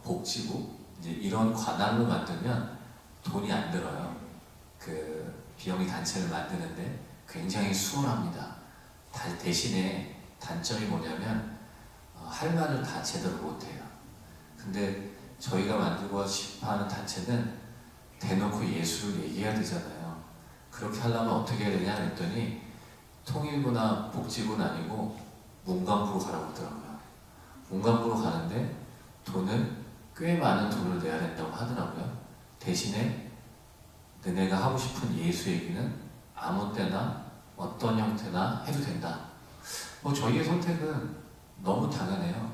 복지부 이제 이런 관할로 만들면 돈이 안 들어요. 그 비영리 단체를 만드는데 굉장히 수월합니다. 대신에 단점이 뭐냐면 할 말을 다 제대로 못해요. 근데 저희가 만들고 싶어 하는 단체는 대놓고 예수를 얘기해야 되잖아요. 그렇게 하려면 어떻게 해야 되냐 했더니 통일부나 복지부는 아니고 문광부로 가라고 하더라고요. 문광부로 가는데 돈은 꽤 많은 돈을 내야 된다고 하더라고요. 대신에 너네가 하고 싶은 예수 얘기는 아무 때나 어떤 형태나 해도 된다. 저희의 선택은 너무 당연해요.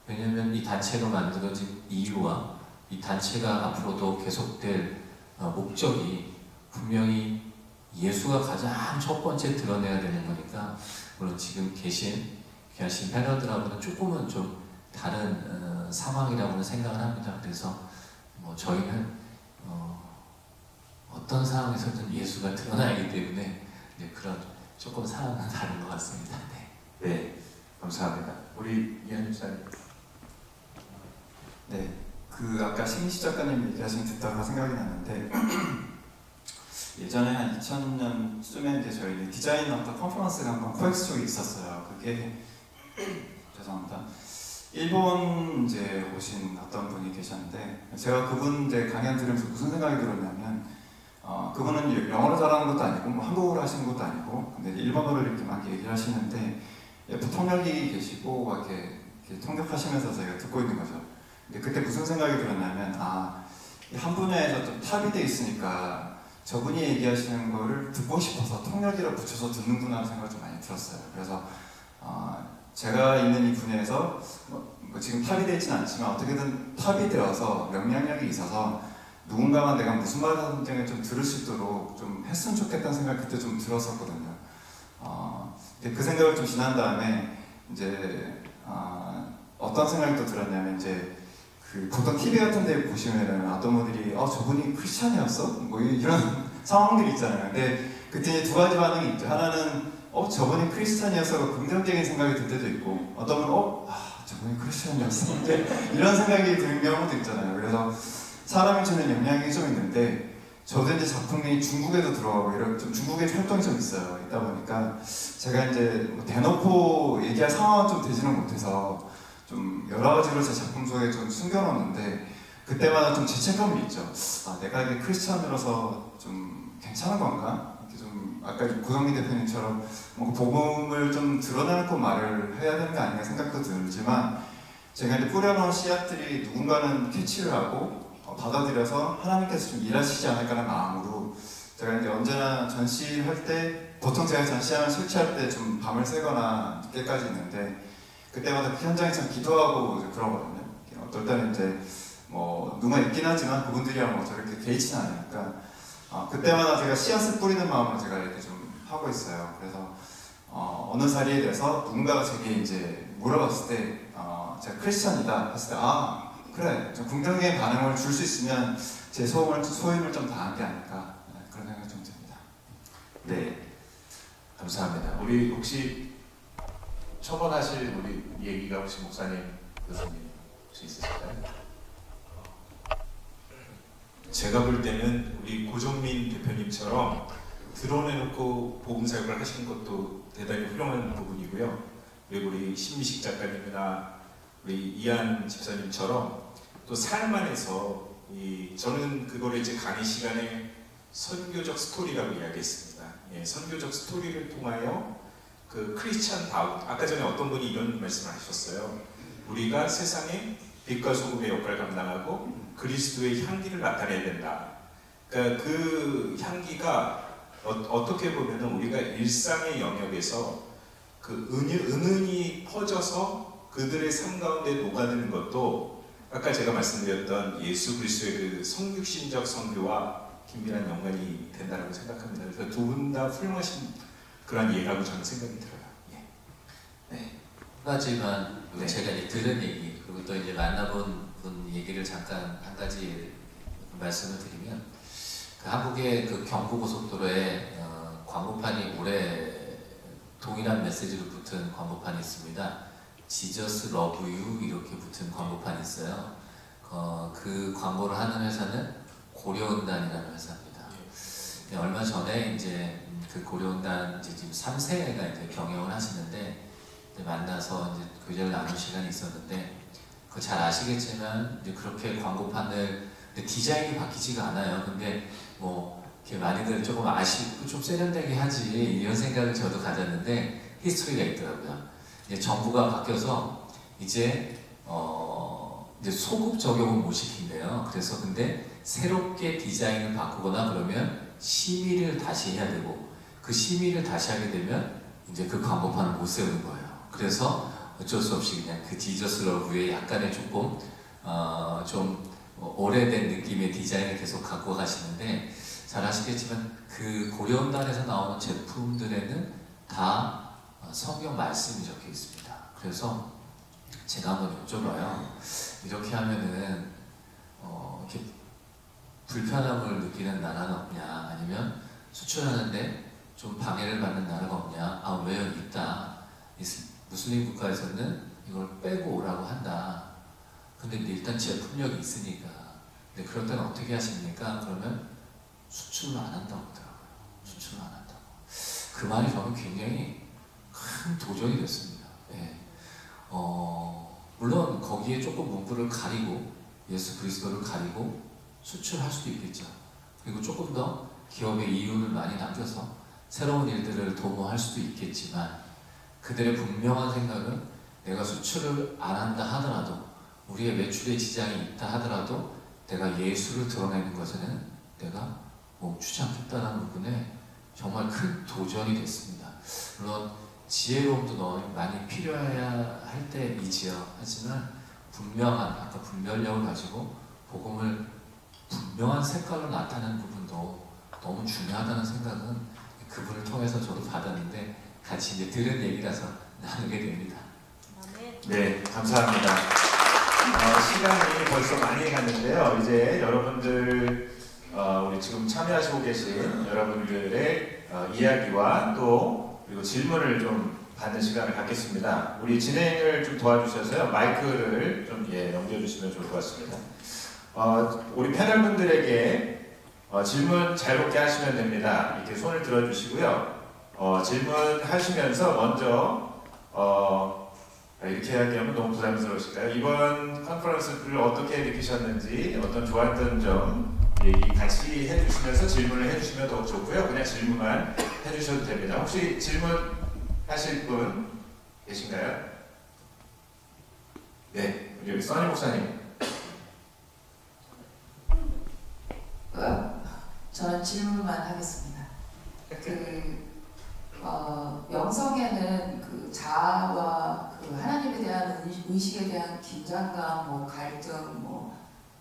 왜냐하면 이 단체로 만들어진 이유와 이 단체가 앞으로도 계속될 목적이 분명히 예수가 가장 첫 번째 드러내야 되는 거니까 물론 지금 계신 귀하신 패널들하고는 조금은 좀 다른 상황이라고는 생각을 합니다. 그래서 저희는 어떤 상황에서든 예수가 드러나야 하기 때문에 그런 조금 상황은 다른 것 같습니다. 네, 네, 감사합니다. 우리 이현주 목사님. 네, 그 아까 신기식 작가님 얘기하신 거 듣다가 생각이 났는데 예전에 한 2000년쯤에 이제 저희 디자인 어떤 컨퍼런스가 한번 코엑스 쪽에 있었어요. 그게 죄송합니다. 일본 이제 오신 어떤 분이 계셨는데 제가 그분 이제 강연 들으면서 무슨 생각이 들었냐면 그분은 영어를 잘하는 것도 아니고 뭐 한국어를 하시는 것도 아니고 근데 일본어를 이렇게 막 얘기를 하시는데 옆에 통역이 계시고 막 이렇게 통역하시면서 제가 듣고 있는 거죠. 근데 그때 무슨 생각이 들었냐면 한 분야에서 좀 탑이 돼 있으니까 저분이 얘기하시는 거를 듣고 싶어서 통역이라 붙여서 듣는구나 하는 생각이 좀 많이 들었어요. 그래서 제가 있는 이 분야에서 뭐 지금 탑이 되지는 않지만 어떻게든 탑이 되어서 명량력이 있어서 누군가만 내가 무슨 말을 하든지 좀 들을 수 있도록 좀 했으면 좋겠다는 생각이 그때 좀 들었었거든요. 근데 그 생각을 좀 지난 다음에 이제 어떤 생각이 또 들었냐면 이제 그 보통 TV 같은 데 보시면은 어떤 분들이 저분이 크리스찬이었어? 뭐 이런 상황들이 있잖아요. 근데 그때 이제 두 가지 반응이 있죠. 하나는 저분이 크리스찬이어서 긍정적인 생각이 들 때도 있고 어떤 분은 저분이 크리스찬이었어? 이런 생각이 드는 경우도 있잖아요. 그래서 사람이 주는 영향이 좀 있는데 저도 이제 작품이 중국에도 들어가고 이런 좀 중국의 활동이 좀 있어요. 있다 보니까 제가 이제 뭐 대놓고 얘기할 상황은 좀 되지는 못해서 좀 여러 가지로 제 작품 속에 좀 숨겨놓는데 그때마다 좀 죄책감이 있죠. 내가 이게 크리스찬으로서 좀 괜찮은 건가? 이렇게 좀 아까 고성민 대표님처럼 뭔가 복음을 좀 드러내놓고 말을 해야 되는 게 아닌가 생각도 들지만 제가 이제 뿌려놓은 씨앗들이 누군가는 캐치를 하고 받아들여서 하나님께서 좀 일하시지 않을까라는 마음으로 제가 이제 언제나 전시할 때 보통 제가 전시하면 설치할 때 좀 밤을 새거나 늦게까지 있는데 그때마다 그 현장에서 기도하고 그러거든요. 어떨 때는 이제 뭐 누가 있긴 하지만 그분들이야 뭐 저렇게 개의치는 않으니까 그때마다 제가 씨앗을 뿌리는 마음으로 제가 이렇게 좀 하고 있어요. 그래서 어느 자리에 대해서 누군가가 제게 이제 물어봤을 때 제가 크리스천이다 했을 때 그래 좀 긍정적인 반응을 줄 수 있으면 제 소임을 좀 다한 게 아닐까 그런 생각이 좀 듭니다. 네, 감사합니다. 우리 혹시 첨언하실 우리 얘기가 혹시 목사님, 교수님 혹시 있으실까요? 제가 볼 때는 우리 고정민 대표님처럼 드러내놓고 복음 사역을 하시는 것도 대단히 훌륭한 부분이고요. 그리고 우리 신미식 작가님이나 우리 이한 집사님처럼 또 삶 안에서 저는 그거를 이제 강의 시간에 선교적 스토리라고 이야기했습니다. 선교적 스토리를 통하여 그 크리스찬 다운, 아까 전에 어떤 분이 이런 말씀을 하셨어요. 우리가 세상에 빛과 소금의 역할을 감당하고 그리스도의 향기를 나타내야 된다. 그러니까 그 향기가 어떻게 보면 우리가 일상의 영역에서 그 은은히 퍼져서 그들의 삶 가운데 녹아드는 것도 아까 제가 말씀드렸던 예수 그리스도의 그 성육신적 선교와 긴밀한 연관이 된다고 생각합니다. 그래서 두 분 다 훌륭하신 그런 예라고 저는 생각이 들어요. 네. 한 가지만 네. 제가 이제 들은 얘기 그리고 또 이제 만나본 분 얘기를 잠깐 한 가지 말씀을 드리면 그 한국의 그 경부고속도로에 광고판이 올해 동일한 메시지로 붙은 광고판이 있습니다. Jesus Love You 이렇게 붙은 광고판이 있어요. 그 광고를 하는 회사는 고려은단이라는 회사입니다. 네, 얼마 전에 이제 그 고려은단 이제 지금 3세가 이제 경영을 하시는데 이제 만나서 이제 교제를 나눈 시간이 있었는데 그 잘 아시겠지만 이제 그렇게 광고판을 디자인이 바뀌지가 않아요. 근데 뭐 이렇게 많이들 조금 아쉽고 좀 세련되게 하지 이런 생각을 저도 가졌는데 히스토리가 있더라고요. 이제 정부가 바뀌어서 이제 소급 적용은 못 시킨대요. 그래서 근데 새롭게 디자인을 바꾸거나 그러면 심의를 다시 해야 되고 그 심의를 다시 하게 되면 이제 그 광고판을 못 세우는 거예요. 그래서 어쩔 수 없이 그냥 그 지저스 러브의 약간의 조금 좀 오래된 느낌의 디자인을 계속 갖고 가시는데 잘 아시겠지만 그 고려원단에서 나오는 제품들에는 다 성경 말씀이 적혀 있습니다. 그래서 제가 한번 여쭤봐요. 이렇게 하면은 이렇게 불편함을 느끼는 나라는 없냐? 아니면 수출하는데 좀 방해를 받는 나라가 없냐? 왜 여기 있다? 무슬림 국가에서는 이걸 빼고 오라고 한다. 근데 일단 제품력이 있으니까. 근데 그럴 때는 어떻게 하십니까? 그러면 수출을 안 한다고 하더라고요. 수출을 안 한다고. 그 말이 저는 굉장히 큰 도전이 됐습니다. 네. 물론 거기에 조금 문구를 가리고 예수 그리스도를 가리고 수출할 수도 있겠죠. 그리고 조금 더 기업의 이윤을 많이 남겨서 새로운 일들을 도모할 수도 있겠지만 그들의 분명한 생각은 내가 수출을 안 한다 하더라도 우리의 매출에 지장이 있다 하더라도 내가 예수를 드러내는 것에는 내가 멈추지 않겠다는 부분에 정말 큰 도전이 됐습니다. 물론 지혜로움도 너무 많이 필요해야 할 때이지요. 하지만 분명한 아까 분별력을 가지고 복음을 분명한 색깔로 나타내는 부분도 너무 중요하다는 생각은 그분을 통해서 저도 받았는데 같이 이제 들은 얘기라서 나누게 됩니다. 네, 감사합니다. 시간이 벌써 많이 갔는데요. 이제 여러분들 우리 지금 참여하시고 계신 여러분들의 이야기와 또 그리고 질문을 좀 받는 시간을 갖겠습니다. 우리 진행을 좀 도와주셔서요. 마이크를 좀 넘겨주시면 좋을 것 같습니다. 우리 패널 분들에게 질문 자유롭게 하시면 됩니다. 이렇게 손을 들어주시고요. 질문하시면서 먼저 이렇게 하면 너무 부담스러우실까요? 이번 컨퍼런스를 어떻게 느끼셨는지 어떤 좋았던 점 얘기 같이 해주시면서 질문을 해주시면 더 좋고요. 그냥 질문만 해주셔도 됩니다. 혹시 질문 하실 분 계신가요? 네, 우리 써니 목사님. 저는 질문만 하겠습니다. 영성에는 그 자아와 그 하나님에 대한 의식에 대한 긴장감, 갈등,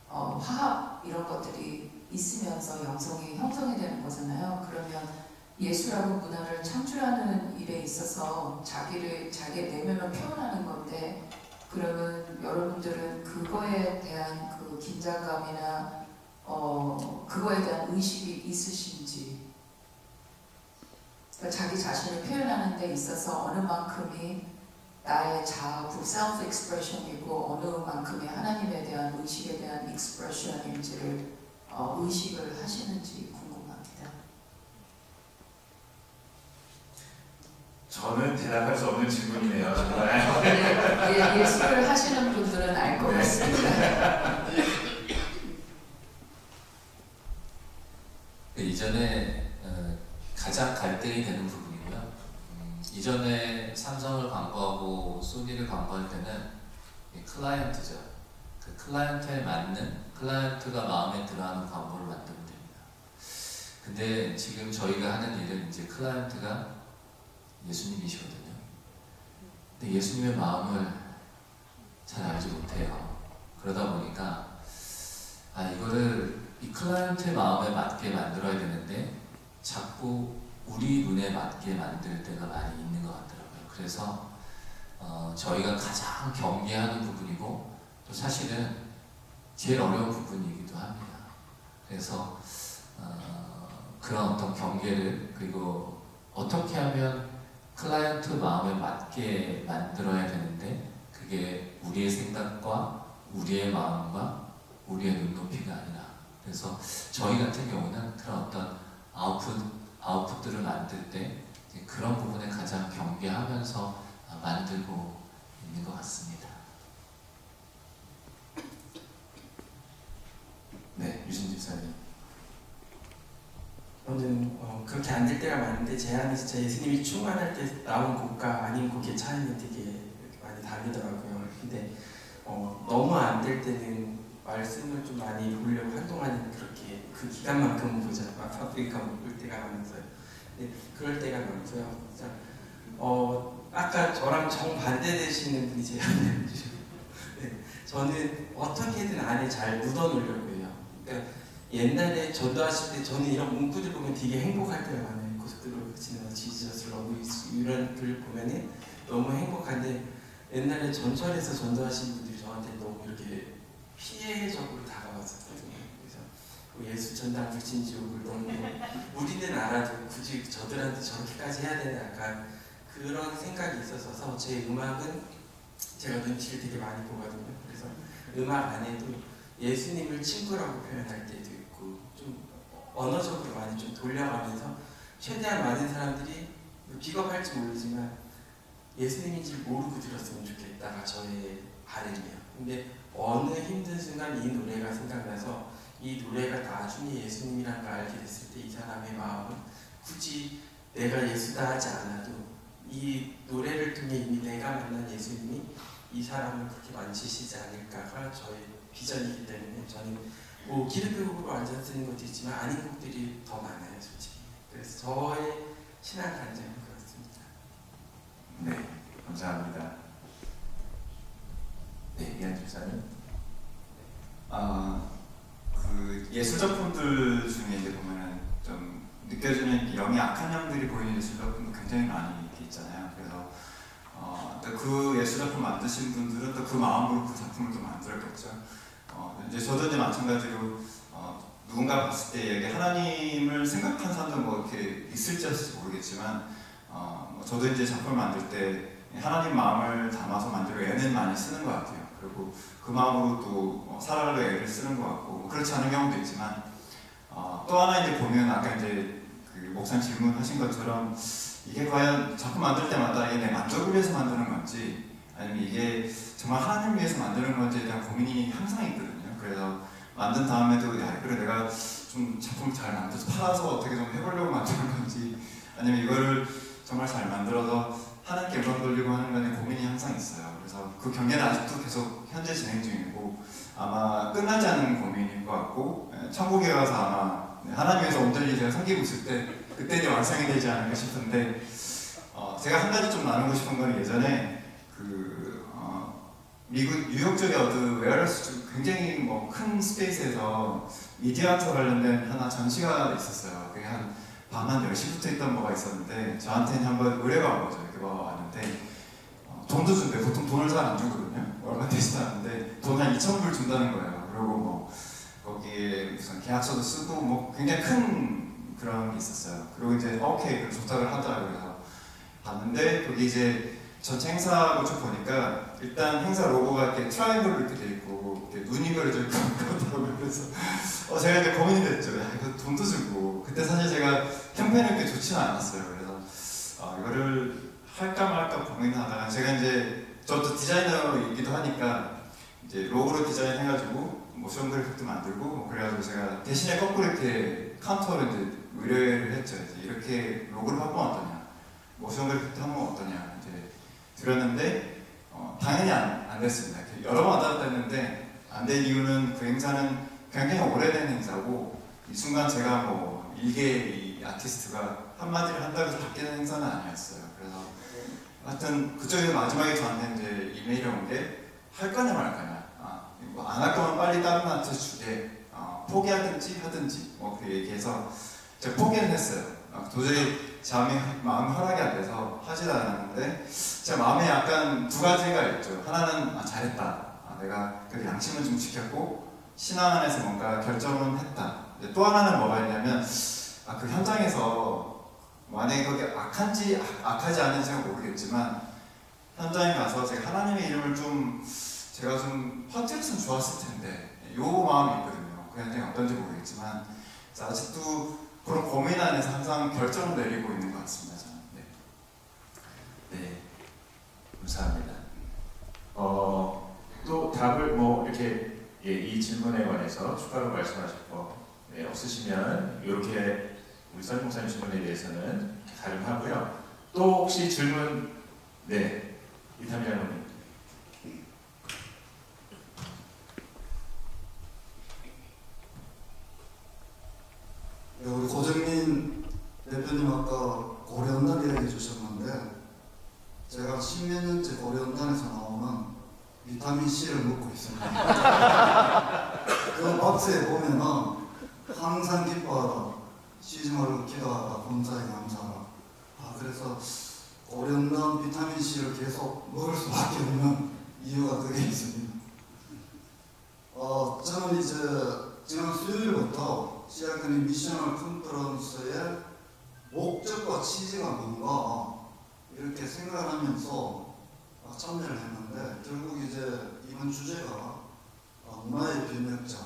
화합 이런 것들이 있으면서 영성이 형성이 되는 거잖아요. 그러면 예술하고 문화를 창출하는 일에 있어서 자기의 내면을 표현하는 건데, 그러면 여러분들은 그거에 대한 그 긴장감이나 그거에 대한 의식이 있으신지, 그러니까 자기 자신을 표현하는 데 있어서 어느 만큼이 나의 자아부, self expression이고 어느 만큼이 하나님에 대한 의식에 대한 expression인지를 의식을 하시는지 궁금합니다. 저는 대답할 수 없는 질문이네요, 정말. 예술을 하시는 분들은 알 것 같습니다. 이전에 가장 갈등이 되는 부분이고요. 이전에 삼성을 광고하고 소니를 광고할 때는 클라이언트죠. 그 클라이언트에 맞는, 클라이언트가 마음에 들어하는 광고를 만들면 됩니다. 근데 지금 저희가 하는 일은 이제 클라이언트가 예수님이시거든요. 근데 예수님의 마음을 잘 알지 못해요. 그러다 보니까 이거를 이 클라이언트의 마음에 맞게 만들어야 되는데 자꾸 우리 눈에 맞게 만들 때가 많이 있는 것 같더라고요. 그래서 저희가 가장 경계하는 부분이고 또 사실은 제일 어려운 부분이기도 합니다. 그래서 그런 어떤 경계를, 그리고 어떻게 하면 클라이언트 마음에 맞게 만들어야 되는데 그게 우리의 생각과 우리의 마음과 우리의 눈높이가 아니라, 그래서 저희 같은 경우는 그런 어떤 아웃풋들을 만들 때 그런 부분에 가장 경계하면서 만들고 있는 것 같습니다. 네, 유진 집사님. 저는 그렇게 안 될 때가 많은데 제 안에 진짜 예수님이 충만할 때 나온 곡과 아닌 곡의 차이는 되게 많이 다르더라고요. 근데 너무 안 될 때는 말씀을 좀 많이 보려고 한동안은 그렇게 그 기간만큼은 보자, 막 파프리카 볼 때가 많았어요. 근데 그럴 때가 많고요. 진짜 아까 저랑 정반대되시는 분이 제일 안 되시고, 네, 저는 어떻게든 안에 잘 묻어놓으려고 해요. 그러니까 옛날에 전도하실 때 저는 이런 문구들 보면 되게 행복할 때가 많아요. 고속도로 지나서 지저스 러브 이런 글 보면은 너무 행복한데, 옛날에 전철에서 전도하신 분들이 저한테 너무 이렇게 피해적으로 다가왔었거든요. 그래서 예수 전당 불신지옥을 너무 우리는 알아도 굳이 저들한테 저렇게까지 해야 되나, 약간 그런 생각이 있었어서 제 음악은 제가 눈치를 되게 많이 보거든요. 그래서 음악 안에도 예수님을 친구라고 표현할 때도 있고 좀 언어적으로 많이 좀 돌려가면서 최대한 많은 사람들이 비겁할지 모르지만 예수님인지 모르고 들었으면 좋겠다가 저의 바람이에요. 근데 어느 힘든 순간 이 노래가 생각나서 이 노래가 나중에 예수님이라는 걸 알게 됐을 때 이 사람의 마음은 굳이 내가 예수다 하지 않아도 이 노래를 통해 이미 내가 만난 예수님이 이 사람을 그렇게 만지시지 않을까가 저의 비전이기 때문에 저는 뭐 기독교곡으로 완전 쓰는 것도 있지만 아닌 곡들이 더 많아요, 솔직히. 그래서 저의 신앙 간증은 그렇습니다. 네, 감사합니다. 네, 이한 집사님. 그 예술 작품들 중에 이제 보면은 좀 느껴지는 영이 악한 영들이 보이는 예술 작품도 굉장히 많이 있잖아요. 그래서 그 예술 작품 만드신 분들은 또 그 마음으로 그 작품을 또 만들었겠죠. 이제 저도 이제 마찬가지로 누군가 봤을 때 여기 하나님을 생각한 사람도 뭐 이렇게 있을지 없을지 모르겠지만 저도 이제 작품을 만들 때 하나님 마음을 담아서 만들어 애는 많이 쓰는 것 같아요. 그리고 그 마음으로 또 살아갈 애를 쓰는 것 같고, 뭐 그렇지 않은 경우도 있지만 또 하나 이제 보면 아까 이제 그 목사님 질문하신 것처럼 이게 과연 작품 만들 때마다 이게 내 만족을 위해서 만드는 건지 아니면 이게 정말 하나님을 위해서 만드는 건지에 대한 고민이 항상 있거든요. 그래서 만든 다음에도 야, 그래 내가 좀 작품을 잘 만들어서 팔아서 어떻게 좀 해보려고 만드는 건지 아니면 이거를 정말 잘 만들어서 하나님께 영광 돌리고 하는 건지 고민이 항상 있어요. 그래서 그 경계는 아직도 계속 현재 진행 중이고 아마 끝나지 않은 고민일 것 같고 천국에 가서 아마 하나님께서 온전히 제가 섬기고 있을 때 그때 이제 완성이 되지 않을까 싶은데 제가 한 가지 좀 나누고 싶은 건 예전에 미국 뉴욕 쪽에 어떤 웨어러스 쪽 굉장히 뭐 큰 스페이스에서 미디어 아트 관련된 하나 전시가 있었어요. 그게 한 밤 한 10시부터 있던 거가 있었는데 저한테는 한번 의뢰가 온 거죠. 이렇게 왔는데 돈도 준대. 보통 돈을 잘 안 주거든요. 얼마 되지도 않는데 돈 한 2,000불 준다는 거예요. 그리고 뭐 거기에 무슨 계약서도 쓰고 뭐 굉장히 큰 그런 게 있었어요. 그리고 이제 오케이 그럼 좋다고 하더라고요. 그래서 봤는데 거기 이제 전체 행사를 쭉 보니까 일단 행사 로고가 이렇게 트라이앵글로 이렇게 돼 있고 이렇게 눈이 그려져 있고 그렇더라고요. 그래서 제가 이제 고민이 됐죠. 야, 이거 돈도 주고 그때 사실 제가 형편이 그렇게 좋지는 않았어요. 그래서 이거를 할까 말까 고민하다가 제가 이제 저도 디자이너이기도 하니까 이제 로고로 디자인해가지고 모션 그래픽도 만들고 뭐 그래가지고 제가 대신에 거꾸로 이렇게 카운터로 이제 의뢰를 했죠. 이제 이렇게 로고를 바꾸면 어떠냐, 모션 그래픽도 하면 어떠냐 이제 드렸는데 당연히 안 됐습니다. 여러 번 왔다 갔다 했는데 안 된 이유는 그 행사는 굉장히 오래된 행사고 이 순간 제가 뭐 일개 이 아티스트가 한마디를 한다고 해서 바뀌는 행사는 아니었어요. 그래서 하여튼 그쪽에서 마지막에 저한테 이제 이메일이 온 게 할 거냐 말 거냐, 안 할 거면 빨리 다른 아티스트 주게, 포기하든지 하든지 뭐 그렇게 얘기해서 제가 포기는 했어요. 도저히 제 마음이 허락이 안 돼서 하지도 않았는데 제 마음에 약간 두 가지가 있죠. 하나는 잘했다, 내가 그 양심을 좀 지켰고 신앙 안에서 뭔가 결정은 했다. 또 하나는 뭐가 있냐면 그 현장에서 만약에 거기 악한지 악하지 않은지는 모르겠지만 현장에 가서 제가 하나님의 이름을 좀 제가 좀 퍼뜨렸으면 좋았을 텐데 요 마음이 있거든요. 그 현장이 어떤지 모르겠지만 아직도 그런 고민 안에서 항상 결정을 내리고 있는 것 같습니다. 저는. 네, 감사합니다. 또 답을 뭐 이렇게 이 질문에 관해서 추가로 말씀하실 거 없으시면 이렇게 우리 선 목사님 질문에 대해서는 가름하고요. 또 혹시 질문 이탐 장로님. 우리 고정민 대표님 아까 고려원단 이야기 주셨는데 제가 10몇 년째 고려원단에서 나오는 비타민 C를 먹고 있습니다. 그 박스에 보면은 항상 기뻐하라, 쉬지 말고 기도하라, 범사에 감사하라. 그래서 고려원단 비타민 C를 계속 먹을 수밖에 없는 이유가 그게 있습니다. 저는 이제 지난 수요일부터 시작된 미셔널 컨퍼런스의 목적과 취지가 뭔가 이렇게 생각을 하면서 참여를 했는데 결국 이제 이번 주제가 문화의 변혁자.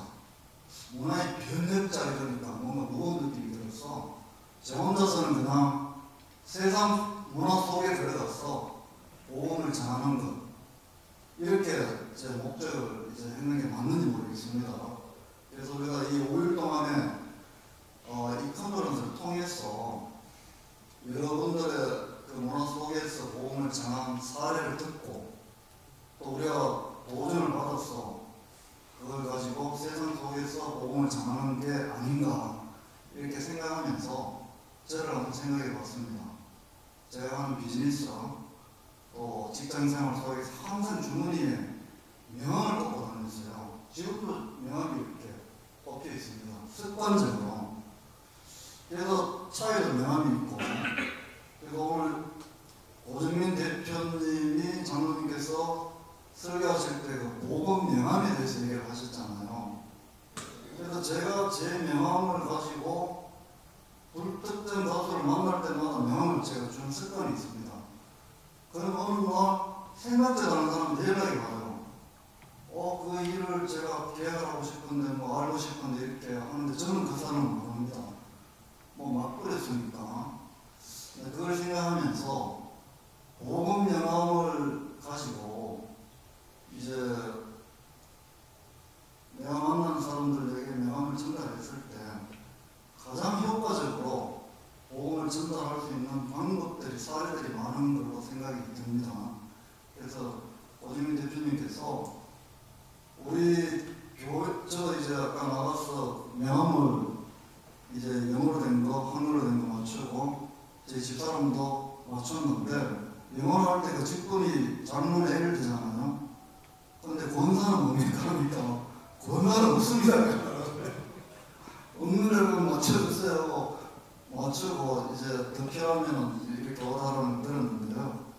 문화의 변혁자 이러니까 뭔가 무거운 느낌이 들어서 제 혼자서는 그냥 세상 문화 속에 들어가서 복음을 전하는 것 이렇게 제 목적을 이제 했는 게 맞는지 모르겠습니다. 그래서 우리가 이 5일 동안에 이 컨퍼런스를 통해서 여러분들의 그 문화 속에서 복음을 전한 사례를 듣고 또 우리가 도전을 받아서 그걸 가지고 세상 속에서 복음을 전하는 게 아닌가 이렇게 생각하면서 저를 한번 생각해 봤습니다. 제가 하는 비즈니스 또 직장생활 속에서 항상 주머니에 명함을 꽂고 다녔어요. 지금도 명함이 이렇게 꽂혀 있습니다. 습관적으로. 그래서 차에도 명함이 있고 그리고 오늘 고정민 대표님이 장로님께서 설교하실 때 그 복음 명함에 대해서 얘기를 하셨잖아요. 그래서 제가 제 명함을 가지고 불특정 가수를 만날 때마다 명함을 제가 주는 습관이 있습니다. 그럼 어느 날 생각지도 않은 사람한테 연락이 와요. 그 일을 제가 계약을 하고 싶은데 뭐 알고 싶은데 이렇게 하는데 저는 그 사람을 모릅니다. 막 그랬으니까. 그걸 생각하면서 복음 명함을 가지고 이제 내가 만난 사람들에게 명함을 전달했을 때 가장 효과적으로 복음을 전달할 수 있는 방법들이 사례들이 많은 걸로 생각이 듭니다. 그래서 고정민 대표님께서 우리 저 이제 아까 나가서 명함을 이제 영어로 된 거, 한글로 된 거 맞추고 제 집사람도 맞췄는데 영어로 할 때 그 직분이 장문에 L 되잖아요. 권사는 뭡니까? 그러니까 권사는 없습니다. 없는 대로 맞춰주세요. 맞추고 이제 더 필요하면 이렇게 오라는 들었는데요.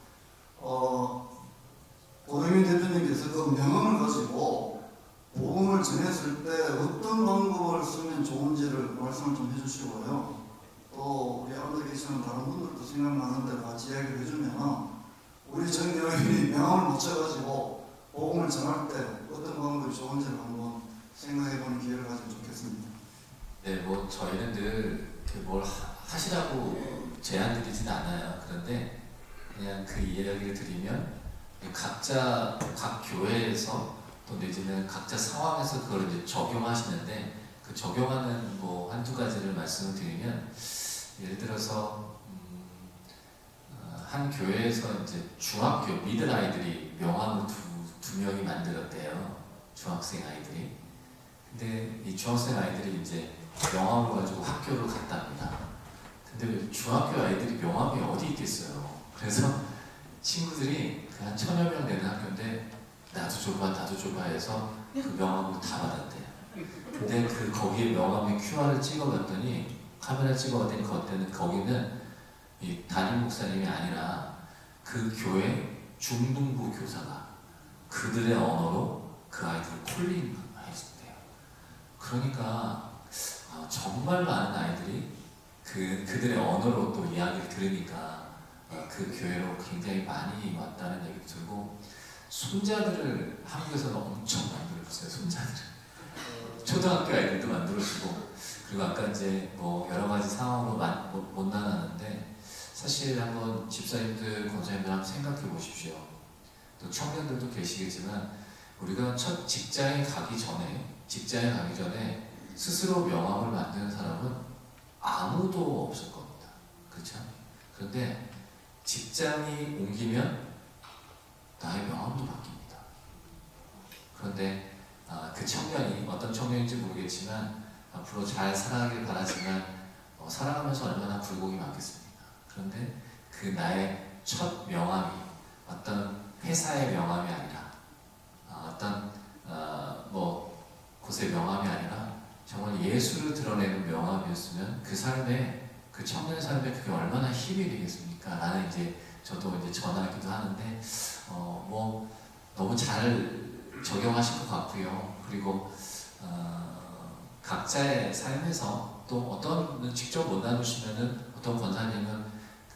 고동인 대표님께서 그 명언을 가지고 복음을 전했을 때 어떤 방법을 쓰면 좋은지를 말씀을 좀 해주시고요. 또 우리 앉아 계시는 다른 분들도 생각나는데 같이 이야기를 해주면 우리 전교인이 명언을 맞춰가지고 복음을 전할 때 어떤 방법이 좋은지를 한번 생각해보는 기회를 가지면 좋겠습니다. 네, 뭐 저희는 늘 뭘 하시라고 제안드리진 않아요. 그런데 그냥 그 이야기를 드리면 각자 각 교회에서 또 내지는 각자 상황에서 그걸 이제 적용하시는데 그 적용하는 뭐 한두 가지를 말씀을 드리면 예를 들어서 한 교회에서 이제 중학교 미들 아이들이 명함을 두 명이 만들었대요. 중학생 아이들이. 근데 이 중학생 아이들이 이제 명함을 가지고 학교를 갔답니다. 근데 중학교 아이들이 명함이 어디 있겠어요. 그래서 친구들이 그 한 1000여 명 되는 학교인데 나도 줘봐 해서 그 명함을 다 받았대요. 근데 그 거기에 명함에 QR을 찍어봤더니 카메라 찍어봤더니 거기는 이 담임 목사님이 아니라 그 교회 중등부 교사가 그들의 언어로 그 아이들을 콜링 했대요. 그러니까 정말 많은 아이들이 그들의 언어로 또 이야기를 들으니까 그 교회로 굉장히 많이 왔다는 얘기도 들고 손자들을 한국에서는 엄청 만들어줬어요. 손자들을 초등학교 아이들도 만들어주고 그리고 아까 이제 뭐 여러 가지 상황으로 못 나눴는데 사실 한번 집사님들, 권사님들 한번 생각해 보십시오. 또 청년들도 계시겠지만 우리가 첫 직장에 가기 전에 스스로 명함을 만드는 사람은 아무도 없을 겁니다. 그렇죠? 그런데 직장이 옮기면 나의 명함도 바뀝니다. 그런데 그 청년이 어떤 청년인지 모르겠지만 앞으로 잘 살아가길 바라지만 살아가면서 얼마나 굴곡이 많겠습니까? 그런데 그 나의 첫 명함이 어떤 회사의 명함이 아니라 어떤 뭐 곳의 명함이 아니라 정말 예수를 드러내는 명함이었으면 그 삶에 그 청년 삶에 그게 얼마나 힘이 되겠습니까? 라는 이제 저도 이제 전하기도 하는데 뭐 너무 잘 적용하실 것 같고요. 그리고 각자의 삶에서 또 어떤 분은 직접 못 나누시면은 어떤 권사님은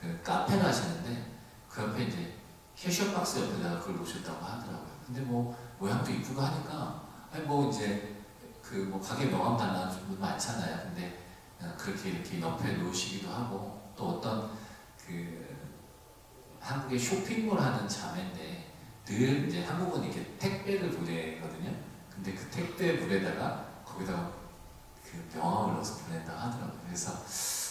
그 카페를 하시는데 그 옆에 이제 캐셔 박스 옆에다가 그걸 놓으셨다고 하더라고요. 근데 뭐 모양도 이쁘고 하니까 아니 뭐 이제 그 뭐 가게 명함 달라는 분도 많잖아요. 근데 그렇게 이렇게 옆에 놓으시기도 하고 또 어떤 그 한국의 쇼핑몰 하는 자매인데 늘 이제 한국은 이렇게 택배를 보내거든요. 근데 그 택배물에다가 거기다가 그 명함을 넣어서 보낸다고 하더라고요. 그래서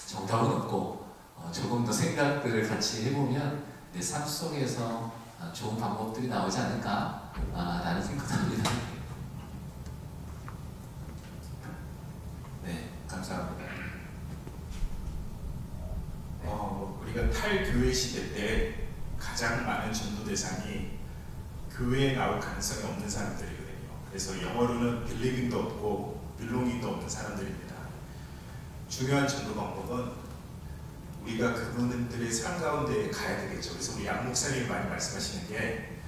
정답은 없고 조금 더 생각들을 같이 해보면 내 삶 속에서 좋은 방법들이 나오지 않을까 라는 생각합니다. 네, 감사합니다. 우리가 탈교회 시대 때 가장 많은 전도 대상이 교회에 나올 가능성이 없는 사람들이거든요. 그래서 영어로는 빌리빙도 없고 빌롱잉도 없는 사람들입니다. 중요한 전도 방법은 우리가 그분들의 삶 가운데 가야 되겠죠. 그래서 우리 양 목사님이 많이 말씀하시는 게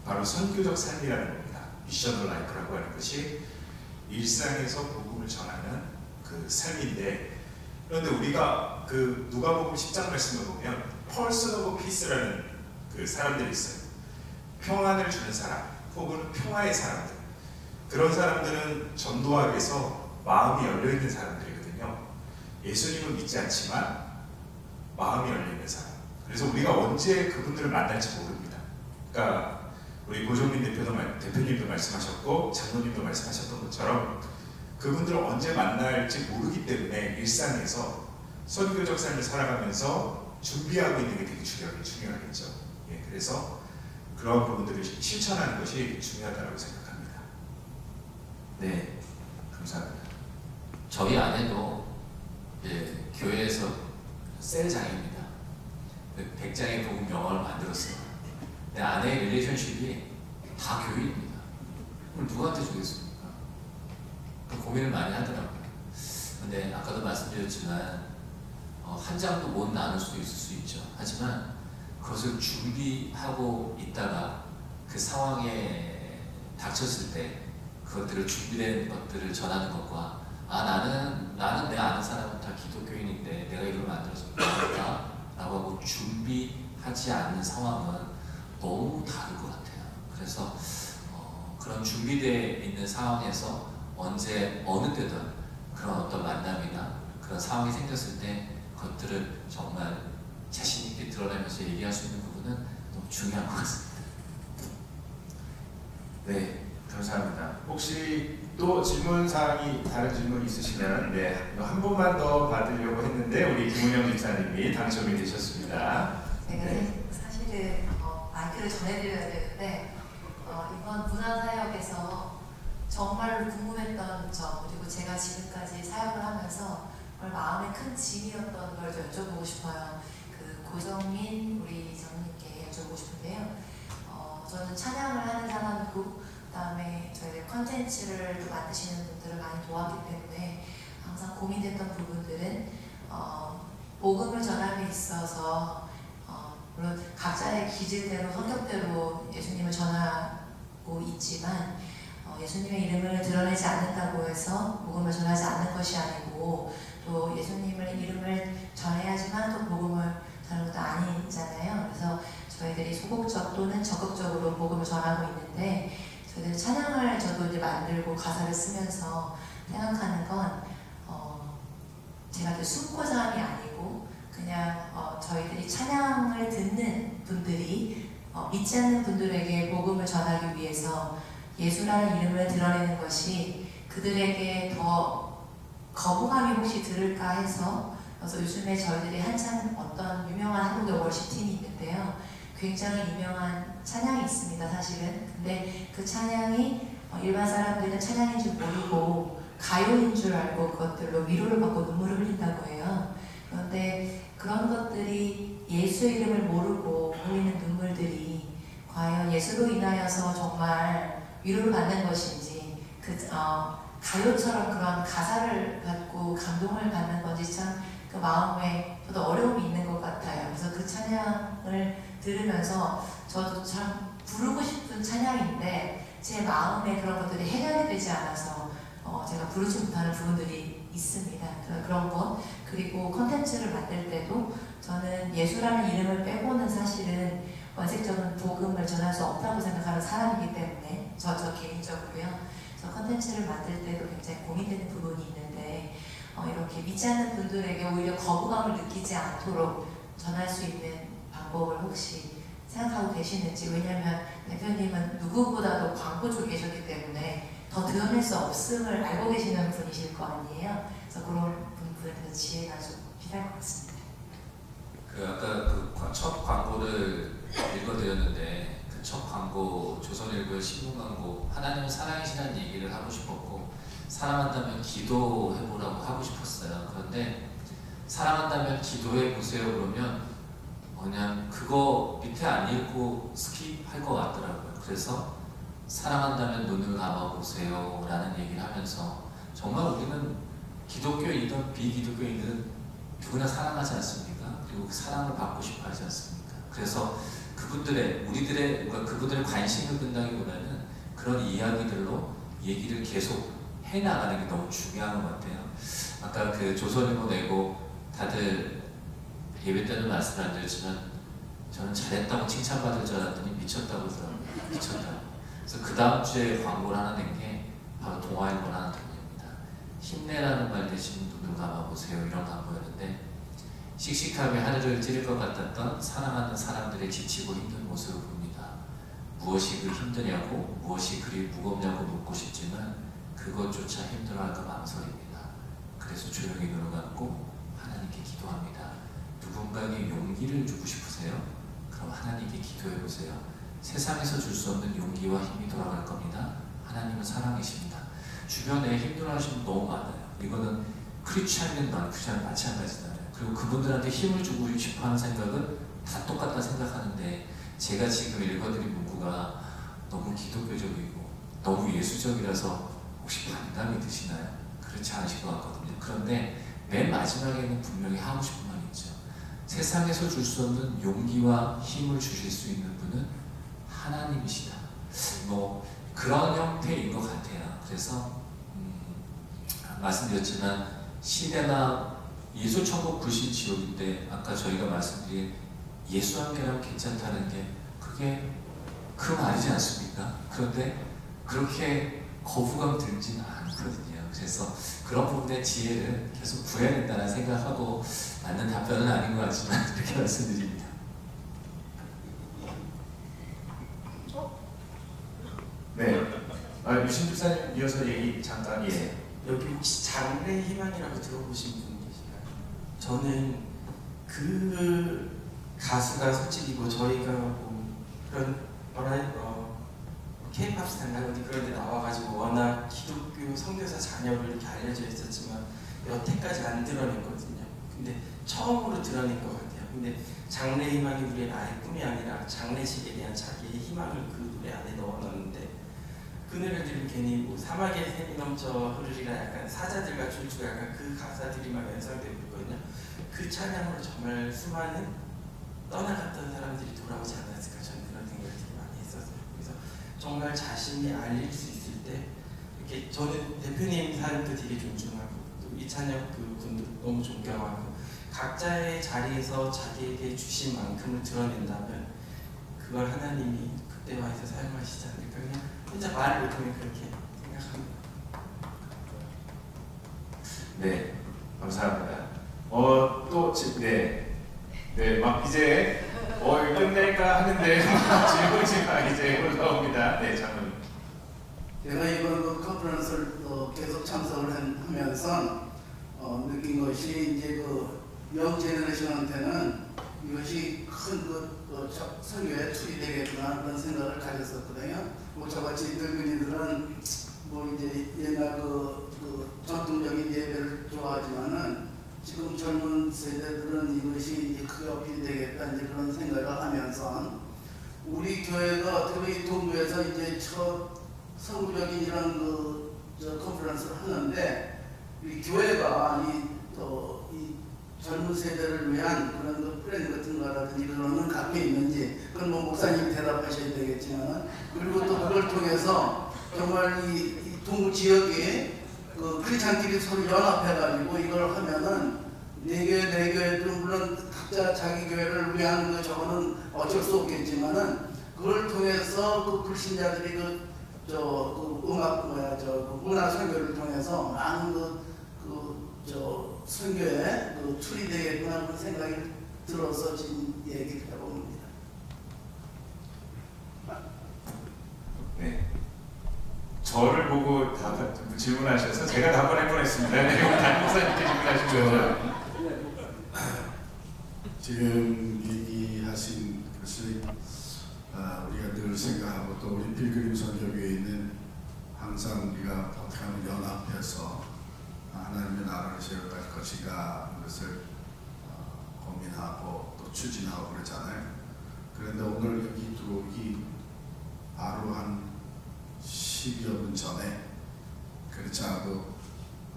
바로 선교적 삶이라는 겁니다. 미셔널 라이프라고 하는 것이 일상에서 복음을 전하는 그 삶인데, 그런데 우리가 그 누가복음 10장 말씀을 보면 퍼슨 오브 피스라는 그 사람들이 있어요. 평안을 주는 사람 혹은 평화의 사람들. 그런 사람들은 전도하기 위해서 마음이 열려있는 사람들이거든요. 예수님은 믿지 않지만 마음이 열려있는 사람. 그래서 우리가 언제 그분들을 만날지 모릅니다. 그러니까 우리 고종민 대표님도 말씀하셨고 장로님도 말씀하셨던 것처럼 그분들을 언제 만날지 모르기 때문에 일상에서 선교적 삶을 살아가면서 준비하고 있는 게 되게 중요하겠죠. 예, 그래서 그런 부분들을 실천하는 것이 중요하다고 생각합니다. 네, 감사합니다. 저희 아내도 교회에서 셀장입니다. 100장의 복음 영어를 만들었어요. 근데 아내의 릴레이션십이 다 교인입니다. 그럼 누구한테 주겠습니까? 고민을 많이 하더라고요. 근데 아까도 말씀드렸지만 한 장도 못 나눌 수도 있을 수 있죠. 하지만 그것을 준비하고 있다가 그 상황에 닥쳤을 때 그것들을 준비된 것들을 전하는 것과 나는 내 아는 사람은 다 기독교인인데 내가 이걸 만들어서 뭐할까? 라고 하고 준비하지 않는 상황은 너무 다를 것 같아요. 그래서 그런 준비되어 있는 상황에서 언제 어느 때든 그런 어떤 만남이나 그런 상황이 생겼을 때 그것들을 정말 자신 있게 드러내면서 얘기할 수 있는 부분은 너무 중요한 것 같습니다. 네, 감사합니다. 혹시 또 다른 질문 있으시면 한 분만 더 받으려고 했는데 우리 김은영 집사님이 당첨이 되셨습니다. 제가 사실은 마이크를 전해드려야 되는데 이번 문화사역에서 정말로 궁금했던 점, 그리고 제가 지금까지 사역을 하면서 마음에 큰 짐이었던 걸 좀 여쭤보고 싶어요. 그 고정민 우리 장로님께 여쭤보고 싶은데요. 저는 찬양을 하는 사람이고 그 다음에 저희들 컨텐츠를 또 만드시는 분들을 많이 도왔기 때문에 항상 고민됐던 부분들은 복음을 전함에 있어서 물론 각자의 기질대로 성격대로 예수님을 전하고 있지만 예수님의 이름을 드러내지 않는다고 해서 복음을 전하지 않는 것이 아니고 또 예수님의 이름을 전해야지만 또 복음을 전하는 것도 아니잖아요. 그래서 저희들이 소극적 또는 적극적으로 복음을 전하고 있는데 저희들 찬양을 저도 이제 만들고 가사를 쓰면서 생각하는 건 제가 숨고자 함이 아니고 그냥 저희들이 찬양을 듣는 분들이 믿지 않는 분들에게 복음을 전하기 위해서 예수라는 이름을 드러내는 것이 그들에게 더 거부감이 혹시 들을까 해서 그래서 요즘에 저희들이 한참 어떤 유명한 한국의 월시팀이 있는데요. 굉장히 유명한 찬양이 있습니다, 사실은. 근데 그 찬양이 일반 사람들은 찬양인 줄 모르고 가요인 줄 알고 그것들로 위로를 받고 눈물을 흘린다고 해요. 그런데 그런 것들이 예수의 이름을 모르고 흘리는 눈물들이 과연 예수로 인하여서 정말 위로를 받는 것인지 가요처럼 그런 가사를 받고 감동을 받는 건지 참 그 마음에 저도 어려움이 있는 것 같아요. 그래서 그 찬양을 들으면서 저도 참 부르고 싶은 찬양인데 제 마음에 그런 것들이 해결이 되지 않아서 제가 부르지 못하는 부분들이 있습니다. 그런 것 그리고 컨텐츠를 만들 때도 저는 예수라는 이름을 빼고는 사실은 원색적인 복음을 전할 수 없다고 생각하는 사람이기 때문에 저 개인적으로요. 그래서 컨텐츠를 만들 때도 굉장히 고민되는 부분이 있는데 이렇게 믿지 않는 분들에게 오히려 거부감을 느끼지 않도록 전할 수 있는 방법을 혹시 생각하고 계시는지. 왜냐하면 대표님은 누구보다도 광고 쪽에 계셨기 때문에 더 드러낼 수 없음을 알고 계시는 분이실 거 아니에요. 그래서 그런 분들의 지혜가 좀 필요할 것 같습니다. 아까 그 첫 광고를 읽어드렸는데 그 첫 광고 조선일보의 신문 광고 하나님은 사랑이시라는 얘기를 하고 싶었고 사랑한다면 기도해보라고 하고 싶었어요. 그런데 사랑한다면 기도해보세요 그러면 그냥 그거 밑에 안 읽고 스킵할 것 같더라고요. 그래서 사랑한다면 눈을 감아보세요 라는 얘기를 하면서 정말 우리는 기독교인이든 비기독교인이든 누구나 사랑하지 않습니까? 그리고 그 사랑을 받고 싶어 하지 않습니까? 그래서 그분들의 관심을 끈다기보다는 그런 이야기들로 얘기를 계속 해나가는 게 너무 중요한 것 같아요. 아까 그 조선일보 내고 다들 예배 때는 말씀을 안 드렸지만 저는 잘했다고 칭찬받을 줄 알았더니 미쳤다고 그러더라고요. 미쳤다고. 그래서 그 다음 주에 광고를 하나 낸 게 바로 동아일보 하나 냈습니다. 힘내라는 말 대신 눈을 감아보세요 이런 광고였는데 씩씩하게 하늘을 찌를 것 같았던 사랑하는 사람들의 지치고 힘든 모습을 봅니다. 무엇이 그 힘드냐고 무엇이 그리 무겁냐고 묻고 싶지만 그것조차 힘들어할까 망설입니다. 그래서 조용히 눈을 감고 하나님께 기도합니다. 누군가에게 용기를 주고 싶으세요? 그럼 하나님께 기도해보세요. 세상에서 줄 수 없는 용기와 힘이 돌아갈 겁니다. 하나님은 사랑이십니다. 주변에 힘들어하시는 분 너무 많아요. 이거는 크리스찬이든 non-크리스찬은 마찬가지잖아요. 그리고 그분들한테 힘을 주고 싶어하는 생각은 다 똑같다 생각하는데 제가 지금 읽어드린 문구가 너무 기독교적이고 너무 예수적이라서 혹시 반감이 드시나요? 그렇지 않으실 것 같거든요. 그런데 맨 마지막에는 분명히 하고 싶은 말이 있죠. 세상에서 줄 수 없는 용기와 힘을 주실 수 있는 분은 하나님이시다. 뭐 그런 형태인 것 같아요. 그래서 말씀드렸지만 시대나 예수천국 불신지옥인데 아까 저희가 말씀드린 예수 한 개라면 괜찮다는 게 그게 그 말이지 않습니까? 그런데 그렇게 거부감 들지는 않거든요. 그래서 그런 부분의 지혜를 계속 구해야 된다는 생각하고 맞는 답변은 아닌 것 같지만 이렇게 말씀드립니다. 네. 유신 집사님 이어서 얘기 잠깐. 예. 여기 혹시 장래 희망이라고 들어보신 분 계신가요? 저는 그 가수가 솔직히 뭐 저희가 뭐 그런 K-pop 스타인가 어디 그런 데 나와가지고 워낙 기독교 선교사 자녀로 이렇게 알려져 있었지만 여태까지 안 드러냈거든요. 근데 처음으로 드러낸 것 같아요. 근데 장래 희망이 우리의 나의 꿈이 아니라 장래식에 대한 자기의 희망을 그 노래 안에 넣어놨는데 그 노래를 들으면 괜히 뭐 사막의 샘이 넘쳐 흐르리라 약간 사자들과 줄줄 약간 그 가사들이 막 연상되고 있거든요. 그 찬양으로 정말 수많은 떠나갔던 사람들이 돌아오지 않았을까 저는 그런 생각을 되게 많이 했었어요. 그래서 정말 자신이 알릴 수 있을 때 이렇게 저는 대표님 사람도 되게 존중하고 또 이찬혁 그 분도 너무 존경하고 각자의 자리에서 자기에게 주신 만큼을 드러낸다면 그걸 하나님이 그때와에서 사용하시지 않을까 그냥 혼자 말을 못하면 그렇게 생각합니다. 네, 감사합니다. 막 이제 끝낼까 하는데 질문이 이제 올라옵니다. 네, 장로님. 제가 이번 그 컨퍼런스를 계속 참석을 하면서 느낀 것이 이제 그 영제너레이션한테는 이것이 큰 선교에 투입이 되겠구나 그런 생각을 가졌었거든요. 뭐 저같이 늙은이들은 뭐 이제 옛날 그 전통적인 예배를 좋아하지만은 지금 젊은 세대들은 이것이 이제 크게 어필이 되겠다 이제 그런 생각을 하면서 우리 교회가 어떻게 동부에서 이제 첫 선구적인 이런 컨퍼런스를 하는데 우리 교회가 이 젊은 세대를 위한 그런 플랜 같은 거라든지 그런 건 갖고 있는지 그건 뭐 목사님이 대답하셔야 되겠지만 그리고 또 그걸 통해서 정말 이 동부 지역에 그 크리스찬끼리 서로 연합해가지고 이걸 하면은 네 교회도 물론 각자 자기 교회를 위한 그 저거는 어쩔 수 없겠지만은 그걸 통해서 그 불신자들이 문화 선교를 통해서 많은 선교에 출이 되겠구나 그런 생각이 들어서 지금 얘기를 해봅니다. 네. 저를 보고 질문하셔서 제가 답변할 뻔했습니다. 네, 담임 목사님께 질문하신 거죠. 지금 얘기하신 것이 우리가 늘 생각하고 또 우리 필그림 선교교회에 있는 항상 우리가 어떻게 하면 연합해서 하나님의 나라를 세워갈 것인가 그것을 고민하고 또 추진하고 그러잖아요. 그런데 오늘 여기 들어오기 바로 한 10여 분 전에 그렇지 않아도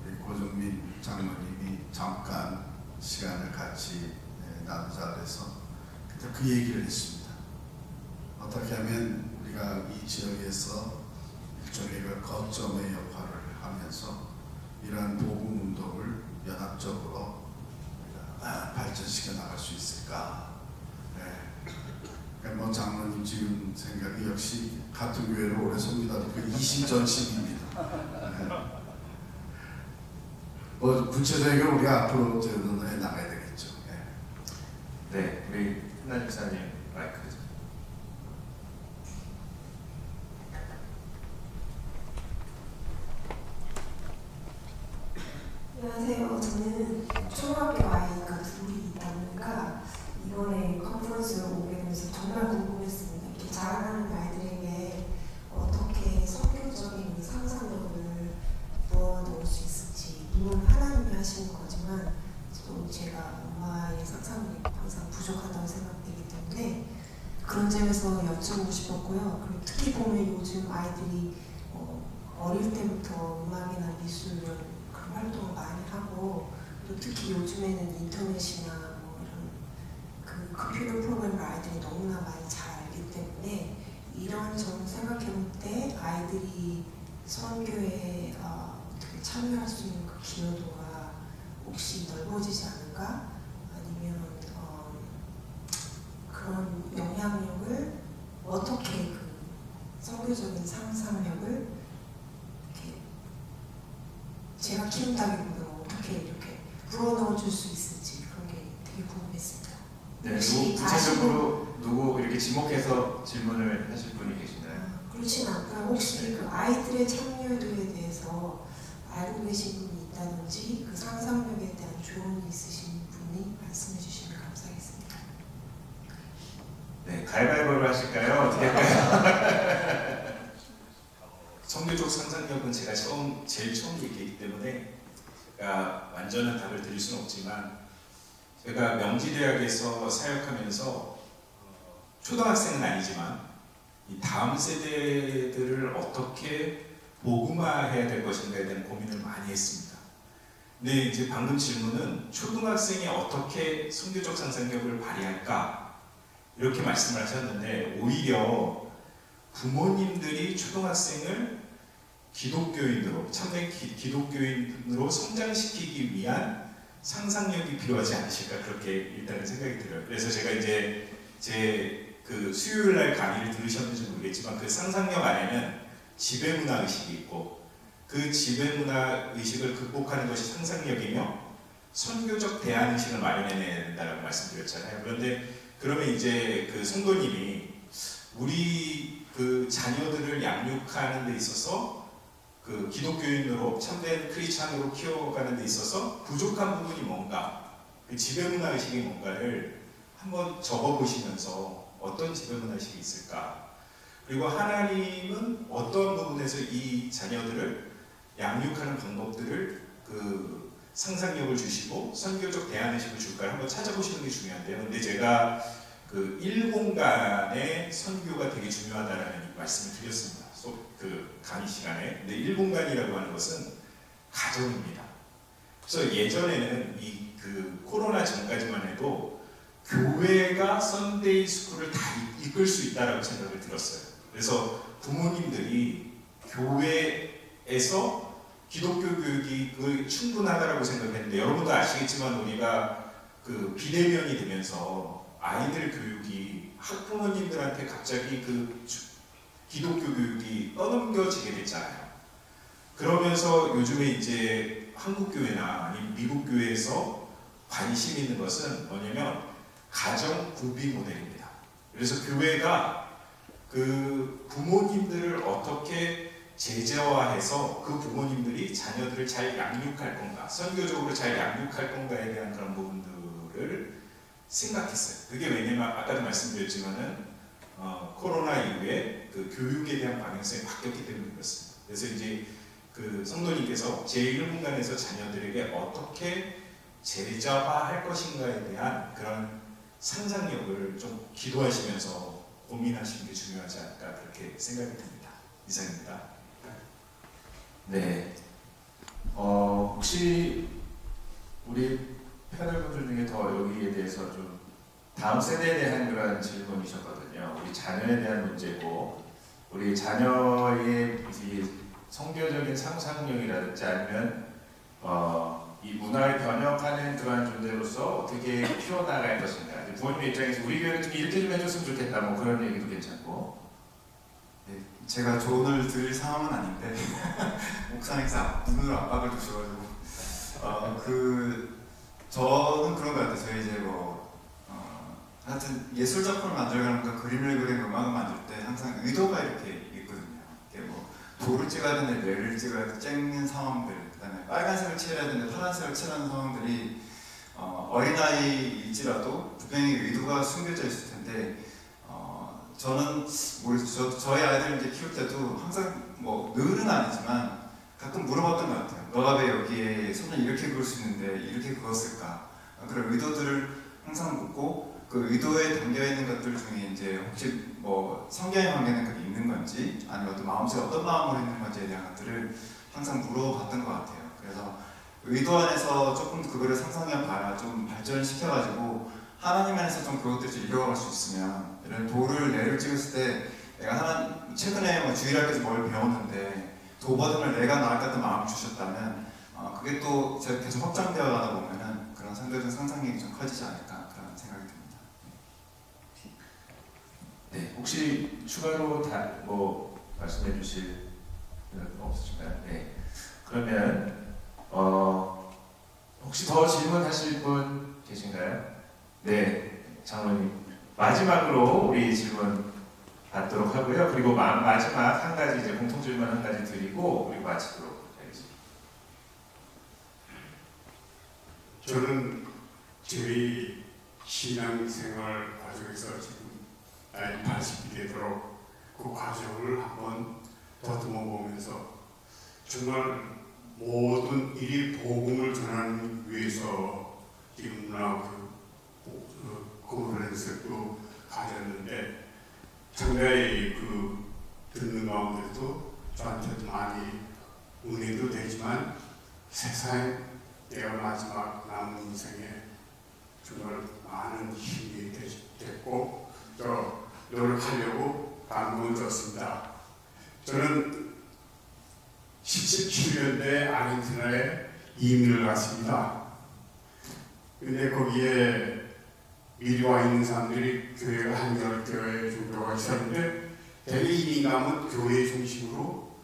우리 고정민 장로님이 잠깐 시간을 같이 나누자 그래서 그때 그 얘기를 했습니다. 어떻게 하면 우리가 이 지역에서 일종의 그 거점의 역할을 하면서 이러한 복음 운동을 연합적으로 발전시켜 나갈 수 있을까? 네. 그러니까 뭐 장로님 지금 생각이 역시 같은 교회로 오래 섭니다도 그 이심전심입니다. 네. 뭐 구체적으로 우리가 앞으로 논의해 나가야 되겠죠. 네, 우리 한나 집사님 마이크. 안녕하세요. 저는 초등학교 아이가 둘이 있다 보니까 이번에 컨퍼런스에 오게 되면서 정말 궁금했습니다. 이렇게 자라나는 아이들에게 어떻게 성경적인 상상력을 넣어놓을 수 있을지 물론 하나님이 하시는 거지만 또 제가 엄마의 상상력이 항상 부족하다고 생각되기 때문에 그런 점에서 여쭤보고 싶었고요. 그리고 특히 보면 요즘 아이들이 어릴 때부터 음악이나 미술 이런 그런 활동을 많이 하고 또 특히 요즘에는 인터넷이나 뭐 이런 그 컴퓨터 프로그램을 아이들이 너무나 많이 잘 알기 때문에 이런 점을 생각해 볼 때 아이들이 선교에 어떻게 참여할 수 있는 그 기여도가 혹시 넓어지지 않을까? 아니면 그런 영향력을 어떻게 그 선교적인 상상력을 이렇게 제가 키운다기보다 어떻게 이렇게 불어넣어 줄 수 있을지 그런 게 되게 궁금했습니다. 네, 누구 구체적으로 누구 이렇게 지목해서 질문을 하실 분이 계신가요? 그렇진 않고요. 혹시 그 아이들의 참여도에 대해서 알고 계신 분이 있다든지 그 상상력에 대한 조언이 있으신 분이 말씀해 주시면 감사하겠습니다. 네, 가위바위보를 하실까요? 어떻게 할까요? 선교적 상상력은 제가 제일 처음 얘기했기 때문에 제가 완전한 답을 드릴 수는 없지만 제가 명지대학에서 사역하면서 초등학생은 아니지만 이 다음 세대들을 어떻게 복음화해야 될 것인가에 대한 고민을 많이 했습니다. 근데 이제 방금 질문은 초등학생이 어떻게 선교적 상상력을 발휘할까 이렇게 말씀을 하셨는데 오히려 부모님들이 초등학생을 기독교인으로 참된 기독교인으로 성장시키기 위한 상상력이 필요하지 않으실까 그렇게 일단은 생각이 들어요. 그래서 제가 이제 제 그 수요일 날 강의를 들으셨는지 모르겠지만 그 상상력 안에는 지배문화 의식이 있고 그 지배문화 의식을 극복하는 것이 상상력이며 선교적 대안 의식을 마련해내야 된다라고 말씀드렸잖아요. 그런데 그러면 이제 그 성도님이 우리 그 자녀들을 양육하는 데 있어서 그 기독교인으로 참된 크리스찬으로 키워가는 데 있어서 부족한 부분이 뭔가 그 지배문화 의식이 뭔가를 한번 적어보시면서 어떤 지배문화 의식이 있을까 그리고 하나님은 어떤 부분에서 이 자녀들을 양육하는 방법들을 그 상상력을 주시고 선교적 대안의식을 줄까를 한번 찾아보시는 게 중요한데요. 근데 제가 그 일공간의 선교가 되게 중요하다는 말씀을 드렸습니다. 그 강의 시간에. 근데 일공간이라고 하는 것은 가정입니다. 그래서 예전에는 이 그 코로나 전까지만 해도 교회가 썬데이 스쿨을 다 이끌 수 있다라고 생각을 들었어요. 그래서 부모님들이 교회에서 기독교 교육이 충분하다라고 생각했는데 여러분도 아시겠지만 우리가 그 비대면이 되면서 아이들 교육이 학부모님들한테 갑자기 그 기독교 교육이 떠넘겨지게 됐잖아요. 그러면서 요즘에 이제 한국 교회나 아니면 미국 교회에서 관심 있는 것은 뭐냐면 가정 구비 모델입니다. 그래서 교회가 그 부모님들을 어떻게 제자화해서 그 부모님들이 자녀들을 잘 양육할 건가, 선교적으로 잘 양육할 건가에 대한 그런 부분들을 생각했어요. 그게 왜냐면 아까도 말씀드렸지만은 코로나 이후에 그 교육에 대한 방향성이 바뀌었기 때문에 그렇습니다. 그래서 이제 그 성도님께서 제1공간에서 자녀들에게 어떻게 제자화할 것인가에 대한 그런 상상력을 좀 기도하시면서 고민하시는 게 중요하지 않을까 그렇게 생각이 듭니다. 이상입니다. 네. 혹시 우리 패널분들 중에 더 여기에 대해서 좀 다음 세대에 대한 그런 질문이셨거든요. 우리 자녀에 대한 문제고 우리 자녀의 성교적인 상상력이라든지 아니면 이 문화를 변혁하는 그러한 존재로서 어떻게 키워나갈 것인가. 부모님 입장에서 우리 교회는 좀 이렇게 좀 해줬으면 좋겠다 뭐 그런 얘기도 괜찮고. 네, 제가 조언을 드릴 상황은 아닌데 목사님께서 눈으로 압박을 주셔가지고 저는 그런 것 같아요. 저희 이제 하여튼 예술 작품을 만들거나 그림을 그리고 음악을 만들 때 항상 의도가 이렇게 있거든요. 이게 돌을 찍어야 되는데 뇌를 찍어야 돼 찍는 상황들, 그다음에 빨간색을 칠해야 되는데 파란색을 칠하는 상황들이 어린아이일지라도 분명히 의도가 숨겨져 있을 텐데 저는 저희 아이들 이제 키울 때도 항상 늘은 아니지만 가끔 물어봤던 것 같아요. 너가 왜 여기에 손을 이렇게 그을 수 있는데 이렇게 그었을까? 그런 의도들을 항상 묻고 그 의도에 담겨 있는 것들 중에 이제 혹시 뭐 성경에 관계는 그게 있는 건지 아니면 또 마음속에 어떤 마음으로 있는 건지에 대한 것들을 항상 물어봤던 것 같아요. 그래서 의도 안에서 조금 그거를 상상해 봐야 좀 발전시켜가지고 하나님 안에서 좀 그것들을 좀 이뤄갈 수 있으면, 이런 돌을 내를 찍었을 때 내가 최근에 뭐 주일학교에서 뭘 배웠는데 도버등을 내가 나을 것 같은 마음을 주셨다면 그게 또 제가 계속 확장되어 가다 보면은 그런 상대적 상상력이 좀 커지지 않을까 그런 생각이 듭니다. 네, 혹시 추가로 뭐 말씀해 주실 거 없으신가요? 네. 그러면 혹시 더 질문하실 분 계신가요? 네, 장로님 마지막으로 우리 질문 받도록 하고요. 그리고 마지막 한 가지 이제 공통 질문 한 가지 드리고 우리 마치도록 하겠습니다. 저는 저희 신앙생활 과정에서 지금 나이 80이 되도록 그 과정을 한번 더듬어 보면서 정말 모든 일이 복음을 전하기 위해서 지금 문화 컨퍼런스도 가졌는데 상당히 듣는 가운데도 저한테 많이 은혜도 되지만 세상에 내가 마지막 남은 인생에 정말 많은 힘이 됐고 또 노력하려고 감동을 줬습니다. 저는 77년대 아르헨티나에 이민을 갔습니다. 근데 거기에 미리 와 있는 사람들이 교회가 한 10교회 정도가 있었는데 대개 이민 가면 교회 중심으로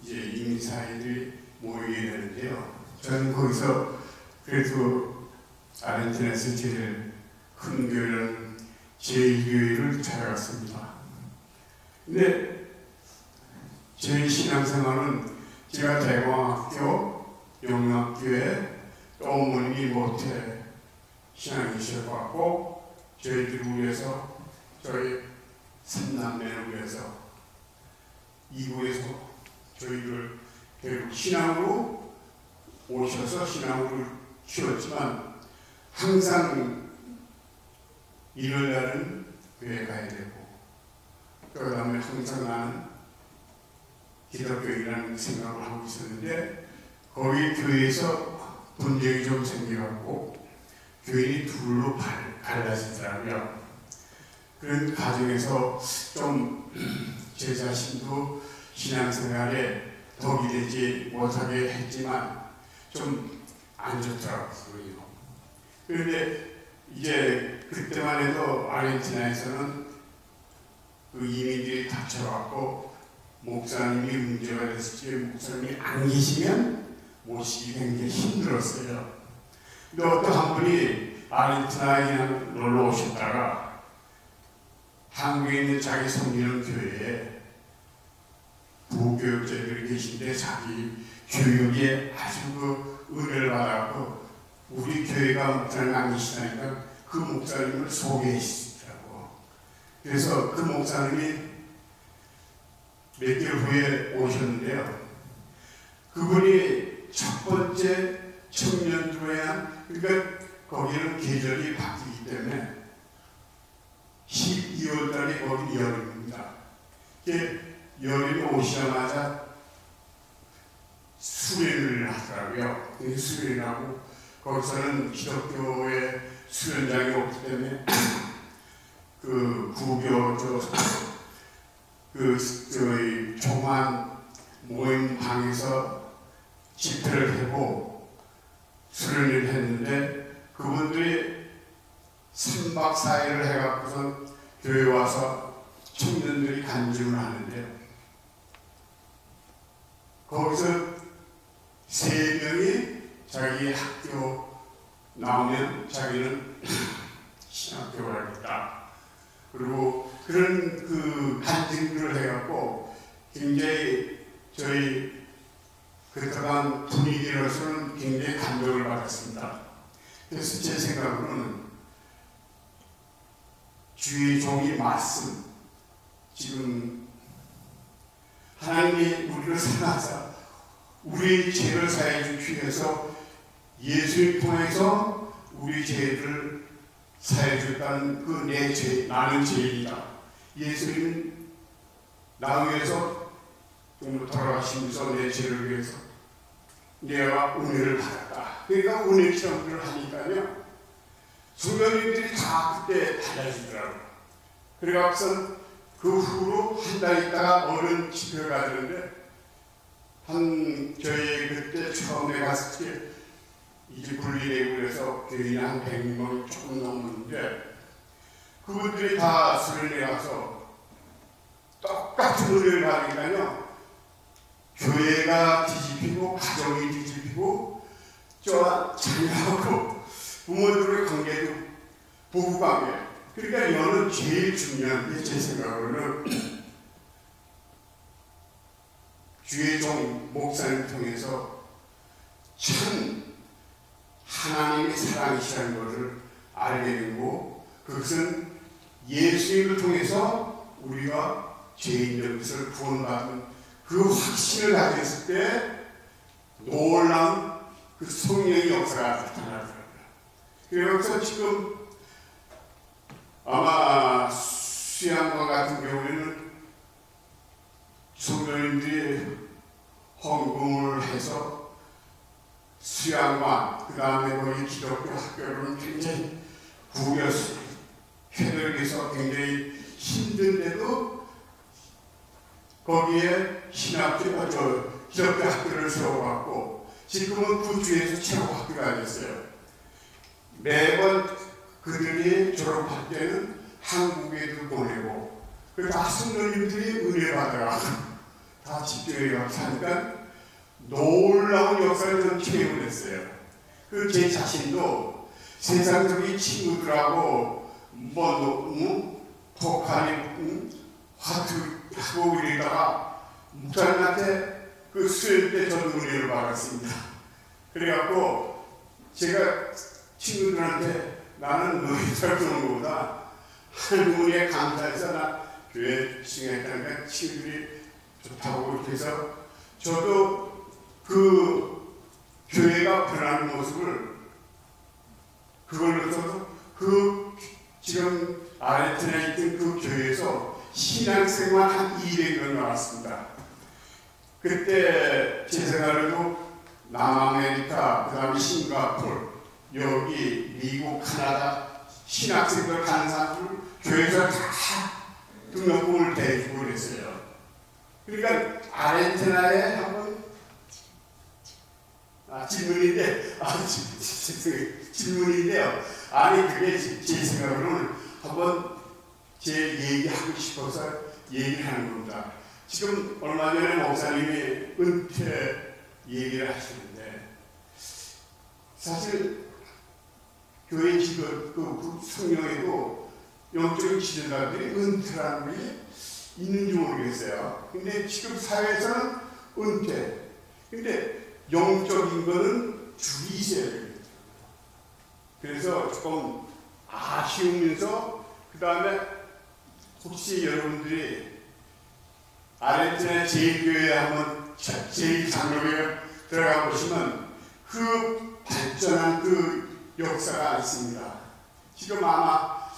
이제 이민사회들이 모이게 되는데요. 저는 거기서 그래도 아르헨티나에서 제일 큰 교회는 제2교회를 찾아갔습니다. 근데 제 신앙생활은 제가 대광학교, 영락교회, 또 어머님이 모태 신앙이셔갖고 저희들을 위해서, 저희 3남매를 위해서 이구에서 저희를 결국 신앙으로 오셔서 신앙으로 키웠지만 항상 일요일날은 교회 가야 되고 그 다음에 항상 나는 기독교인이라는 생각을 하고 있었는데 거기 교회에서 분쟁이 좀 생겨갖고 교인이 둘로 갈라지더라고요. 그런 과정에서 좀 제 자신도 신앙생활에 덕이 되지 못하게 했지만 좀 안 좋더라고요. 그런데 이제 그때만 해도 아르헨티나에서는 그 이민들이 닥쳐갖고 목사님이 문제가 됐을 때 목사님이 안 계시면 모시기 굉장히 힘들었어요. 근데 어떤 한 분이 아르헨티나에 그냥 놀러 오셨다가 한국에 있는 자기 섬기는 교회에 부교육자들이 계신데 자기 교육에 아주 은혜를 받았고 우리 교회가 목사님 안 계시다니까 그 목사님을 소개해 주시더라고. 그래서 그 목사님이 몇 개월 후에 오셨는데요. 그분이 첫 번째 청년조회한, 그러니까 거기는 계절이 바뀌기 때문에 12월 달에 거기 여름입니다. 여름이 오시자마자 수련을 하더라고요. 수련을 하고 거기서는 기독교의 수련장이 없기 때문에 그 구교 저희 종한 모임 방에서 집회를 하고 수련을 했는데 그분들이 3박 4일을 해갖고서 교회 와서 청년들이 간증을 하는데 거기서 3명이 자기 학교 나오면 자기는 신학교를 하겠다. 그리고 그런 그 간증들을 해갖고 굉장히 저희 그동안 분위기로서는 굉장히 감동을 받았습니다. 그래서 제 생각으로는 주의 종이 말씀, 지금 하나님이 우리를 사랑하사 우리 죄를 사해 주기 위해서 예수를 통해서 우리 죄를 사해줬다는 그 내 죄, 나는 죄인이다. 예수님은 나 위해서 정말 돌아가시면서 내 죄를 위해서 내가 은혜를 받았다. 그러니까 은혜 체험을 하니까요. 수련인들이 다 그때 달라지더라고요. 그래갖고서 그 후로 한 달 있다가 어른 집회를 가는데 저희 그때 처음에 갔을 때 이제 분리되고 그래서 교인이 한 100명 조금 넘는데 그분들이 다 수련회 가서 똑같은 은혜를 받으니까요. 교회가 뒤집히고 가정이 뒤집히고 저와 자녀하고 부모들의 관계도 부부관계. 그러니까 이거는 제일 중요한 게 제 생각으로는 주의종 목사님 통해서 참 하나님의 사랑이시라는 것을 알게 되고 그것은 예수님을 통해서 우리가 죄인된 것을 구원받은 그 확신을 가졌을 때 놀라운 그 성령의 역사가 나타나더라고요. 그래서 지금 아마 수양관 같은 경우에는 성도님들이 헌금을 해서 수양관, 그 다음에 거기 기독교 학교는 굉장히 구겨서 캐들에서 굉장히 힘든데도 거기에 기독교 학교를 세워갖고 지금은 그 주에서 최고 학교가 됐어요. 매번 그들이 졸업할 때는 한국에도 보내고 다 성도님들이 은혜 받아가지고 다 집중해 가서 하니까 놀라운 역사를 좀 체험을 했어요. 그 제 자신도 세상적인 친구들하고 포카리 화투하고 이러다가 목사님한테 그 수요일 때 저도 은혜를 받았습니다. 그래갖고 제가 친구들한테 나는 너희 살펴는 것보다 하나님에 감사해서 나 교회 칭했다니까 친구들이 좋다고 이렇게 해서 저도 그 교회가 변하는 모습을 그걸로서 그 지금 아르헨티나에 있던 그 교회에서 신앙생활 한 200명 나왔습니다. 그때 제 생각에도 남아메리카, 그 다음에 싱가포르, 여기 미국, 카나다 신학생들 가는 사람들 교회에서 다 등록금을 대주고 그랬어요. 그러니까 아르헨티나에 한번 질문인데요. 아니 그게 제 생각으로는 한번 제 얘기하고 싶어서 얘기를 하는 겁니다. 지금 얼마 전에 목사님이 은퇴 얘기를 하시는데 사실 교회 지금 그 성령에도 영적인 지도자들이 은퇴라는 게 있는지 모르겠어요. 근데 지금 사회에서는 은퇴. 근데 영적인 거는 줄이 있어야 됩니다. 그래서 조금 아쉬우면서 그 다음에 혹시 여러분들이 아르헨티나 제1교회에 한번 제1장로교회 들어가 보시면 그 발전한 그 역사가 있습니다. 지금 아마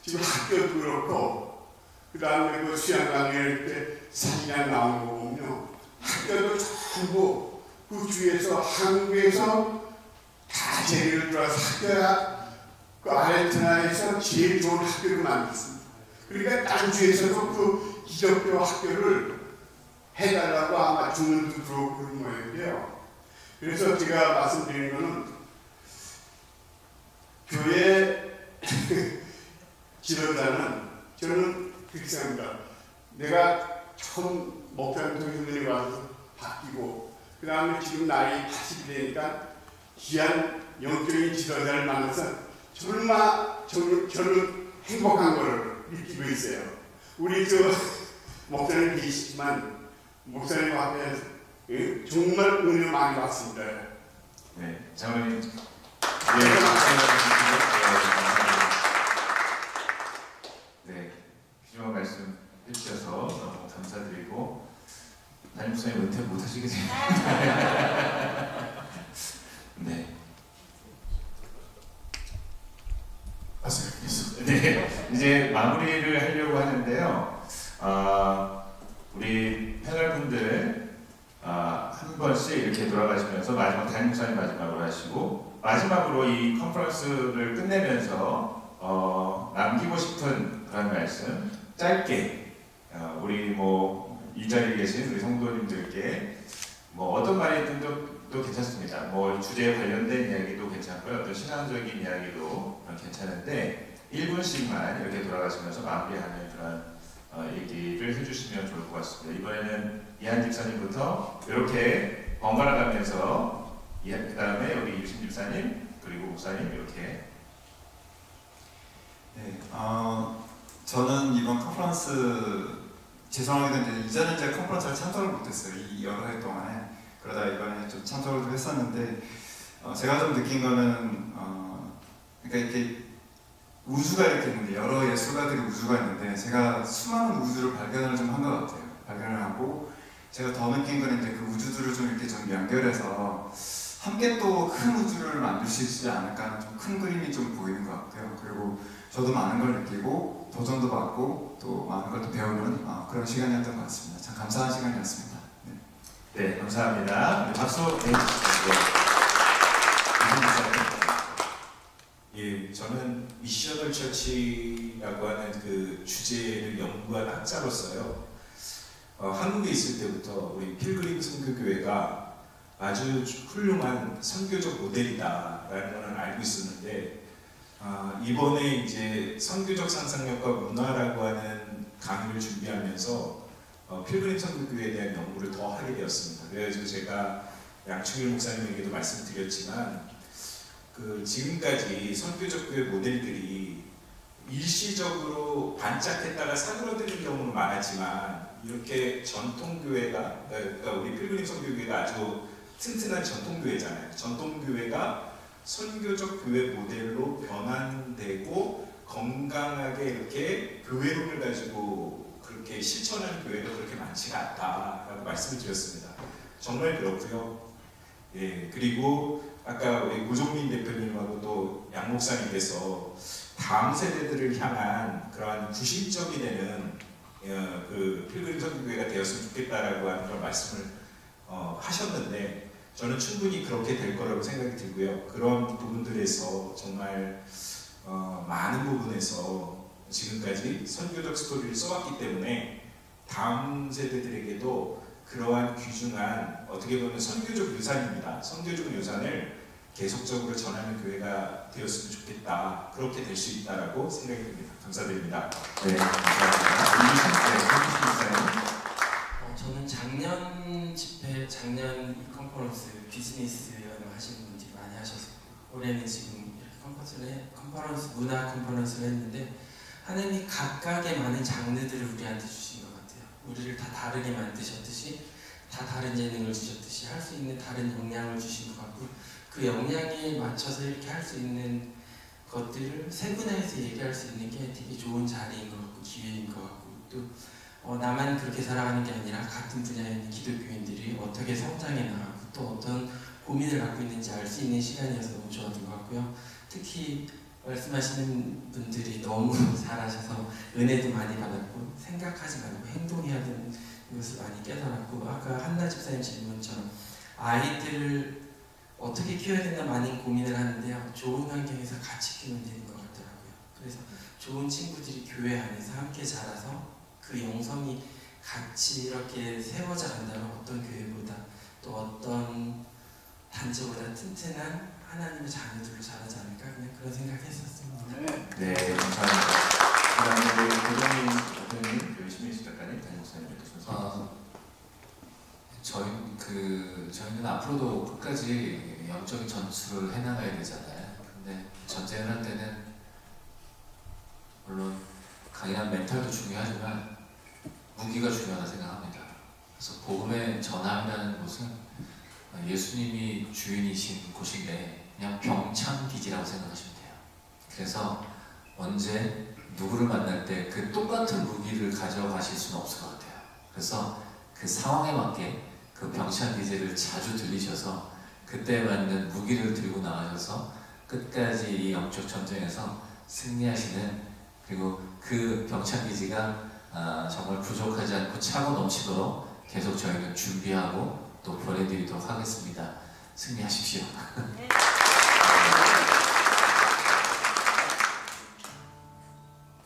지금 학교도 그렇고 그 다음에 그 수양관에 이렇게 사진이 나오는 거 보면요. 학교도 전부 그 주에서 한국에서 다 재래를 들어서 학교가 그 아르헨티나에서 제일 좋은 학교를 만들었습니다. 그러니까 딴 주에서도 그 기독교 학교를 해달라고 아마 주문도 들어오고 그런 모양인데요. 그래서 제가 말씀드리는 거는 교회 지도자는 저는 그렇게 생각합니다. 내가 처음 목사님 통해서 와서 바뀌고 그 다음에 지금 나이 80이 되니까 귀한 영적인 지도자를 만나서 저는 행복한 거를 느끼고 있어요. 우리 목사님 계시지만 목사님 앞에 정말 은혜 많이 받습니다. 네, 장로님. 네, 귀중한 말씀 해주셔서 너무 감사드리고 담임 목사님 은퇴 못 하시게 됩니다. 네. 이제 마무리를 하려고 하는데요. 우리 패널분들 한 번씩 이렇게 돌아가시면서 마지막 담임 목사님 마지막으로 하시고 마지막으로 이 컨퍼런스를 끝내면서 남기고 싶은 그런 말씀 짧게 우리 뭐 이 자리에 계신 우리 성도님들께 뭐 어떤 말이든 또 괜찮습니다. 뭐 주제에 관련된 이야기도 괜찮고요. 어떤 신앙적인 이야기도 괜찮은데 1분씩만 이렇게 돌아가시면서 마무리하는 그런 얘기를 해주시면 좋을 것 같습니다. 이번에는 이한 집사님부터 이렇게 번갈아 가면서 그 다음에 우리 유신 집사님 그리고 목사님 이렇게. 네, 저는 이번 컨퍼런스 죄송하게 된데 이전에 제가 컨퍼런스를 참석을 못했어요. 이 여러 해 동안에. 그러다 이번에 좀 참석을 좀 했었는데 제가 좀 느낀 거는 그러니까 이렇게 우주가 이렇게 있는데 여러 예술가들이 우주가 있는데 제가 수많은 우주를 발견을 좀 한 것 같아요. 발견을 하고 제가 더 느낀 건 이제 그 우주들을 좀 이렇게 좀 연결해서 함께 또 큰 우주를 만들 수 있지 않을까 하는 좀 큰 그림이 좀 보이는 것 같아요. 그리고 저도 많은 걸 느끼고 도전도 받고 또 많은 걸 또 배우는 그런 시간이었던 것 같습니다. 참 감사한 시간이었습니다. 네, 감사합니다. 박수 내주시죠. 예, 저는 미셔널 처치라고 하는 그 주제를 연구한 학자로서요. 한국에 있을 때부터 우리 필그림 선교교회가 아주 훌륭한 선교적 모델이다라는 것을 알고 있었는데 이번에 이제 선교적 상상력과 문화라고 하는 강의를 준비하면서 필그림 선교교회에 대한 연구를 더 하게 되었습니다. 그래가지고 제가 양충일 목사님에게도 말씀드렸지만 지금까지 선교적 교회 모델들이 일시적으로 반짝했다가 사그러드는 경우는 많았지만 이렇게 전통교회가 그러니까 우리 필그림 선교교회가 아주 튼튼한 전통교회잖아요. 전통교회가 선교적 교회 모델로 변환되고 건강하게 이렇게 교회론을 가지고 그렇게 실천하는 교회가 그렇게 많지가 않다라고 말씀을 드렸습니다. 정말 그렇고요. 예, 그리고 아까 우리 고종민 대표님하고 또 양 목사님께서 다음 세대들을 향한 그러한 구심점이 되는 그 필그림 선교교회가 되었으면 좋겠다라고 하는 그런 말씀을 하셨는데 저는 충분히 그렇게 될 거라고 생각이 들고요. 그런 부분들에서 정말 많은 부분에서 지금까지 선교적 스토리를 써왔기 때문에 다음 세대들에게도 그러한 귀중한 어떻게 보면 선교적 유산입니다. 선교적 유산을 계속적으로 전하는 교회가 되었으면 좋겠다. 그렇게 될 수 있다라고 생각이 듭니다. 감사드립니다. 네, 감사합니다. 저는 작년 집회, 작년 이 컨퍼런스 비즈니스 하시는 분들이 많이 하셨고 올해는 지금 이렇게 컨퍼런스 문화 컨퍼런스를 했는데 하나님이 각각의 많은 장르들을 우리한테 주신 것 같아요. 우리를 다 다르게 만드셨듯이 다 다른 재능을 주셨듯이 할 수 있는 다른 역량을 주신 것 같고 그 역량에 맞춰서 이렇게 할 수 있는 것들을 세분화해서 얘기할 수 있는 게 되게 좋은 자리인 것 같고 기회인 것 같고 또 나만 그렇게 살아가는 게 아니라 같은 분야에 있는 기독교인들이 어떻게 성장해 나가고 또 어떤 고민을 갖고 있는지 알 수 있는 시간이어서 너무 좋았던 것 같고요. 특히 말씀하시는 분들이 너무 잘하셔서 은혜도 많이 받았고 생각하지 말고 행동해야 되는 것을 많이 깨달았고 아까 한나 집사님 질문처럼 아이들을 어떻게 키워야 되나 많은 고민을 하는데요. 좋은 환경에서 같이 키우면 되는 것 같더라고요. 그래서 좋은 친구들이 교회 안에서 함께 자라서 그 영성이 같이 이렇게 세워져 간다면 어떤 교회보다 또 어떤 단체보다 튼튼한 하나님의 자녀들로 자라지 않을까 그냥 그런 생각했었습니다. 네, 감사합니다. 그다음에 고정민 대표님, 열심히 시작하는 담임 목사님께서 저희는 앞으로도 끝까지 영적인 전투를 해나가야 되잖아요. 근데 전쟁을 할 때는 물론 강인한 멘탈도 중요하지만 무기가 중요하다 생각합니다. 그래서 복음에 전하는 곳은 예수님이 주인이신 곳인데 그냥 병창기지라고 생각하시면 돼요. 그래서 언제 누구를 만날 때 그 똑같은 무기를 가져가실 수는 없을 것 같아요. 그래서 그 상황에 맞게 그 병창기지를 자주 들리셔서 그때 맞는 무기를 들고 나가셔서 끝까지 이 영적 전쟁에서 승리하시는 그리고 그 병창기지가 정말 부족하지 않고 차고 넘치도록 계속 저희는 준비하고 또 보내드리도록 하겠습니다. 승리하십시오.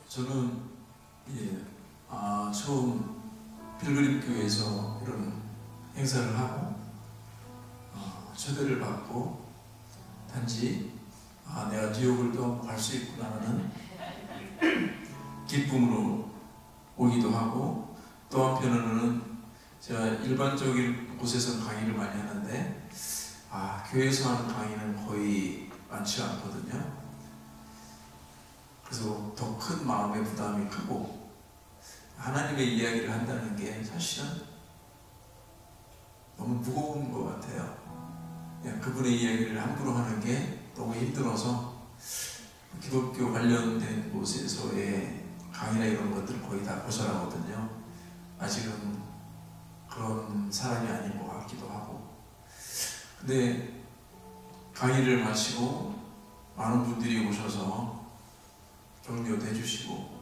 저는 처음 필그림 교회에서 이런 행사를 하고 초대를 받고 단지 내가 뉴욕을 또 갈 수 있구나라는 기쁨으로 오기도 하고, 또 한편으로는 제가 일반적인 곳에서 강의를 많이 하는데 교회에서 하는 강의는 거의 많지 않거든요. 그래서 더 큰 마음의 부담이 크고, 하나님의 이야기를 한다는 게 사실은 너무 무거운 것 같아요. 그냥 그분의 이야기를 함부로 하는 게 너무 힘들어서 기독교 관련된 곳에서의 강의나 이런 것들을 거의 다 거절하거든요. 아직은 그런 사람이 아닌 것 같기도 하고. 근데 강의를 마치고 많은 분들이 오셔서 격려도 해주시고,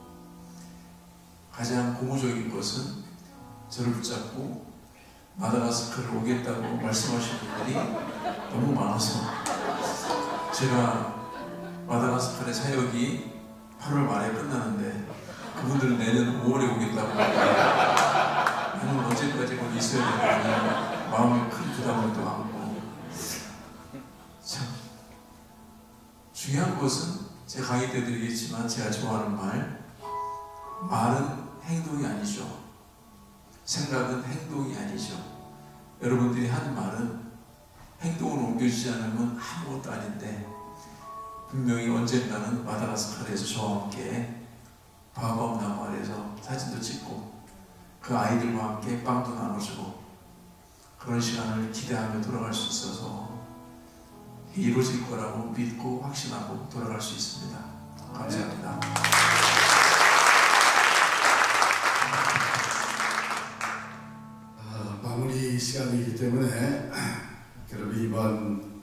가장 고무적인 것은 저를 붙잡고 마다가스카르를 오겠다고 말씀하신 분들이 너무 많아서, 제가 마다가스카르의 사역이 8월 말에 끝나는데 그분들은 내년 5월에 오겠다고 하니까 나는 언제까지 거기 있어야 되나 마음에 큰 부담을 또 안고. 참 중요한 것은 제 강의 때도 얘기했지만 제가 좋아하는 말은 행동이 아니죠. 생각은 행동이 아니죠. 여러분들이 한 말은 행동으로 옮겨지지 않으면 아무것도 아닌데, 분명히 언젠가는 마다가스카르에서 저와 함께 바오바브 나무 아래에서 사진도 찍고 그 아이들과 함께 빵도 나눠주고 그런 시간을 기대하며 돌아갈 수 있어서 이루어질 거라고 믿고 확신하고 돌아갈 수 있습니다. 감사합니다. 마무리 시간이기 때문에 그럼 이번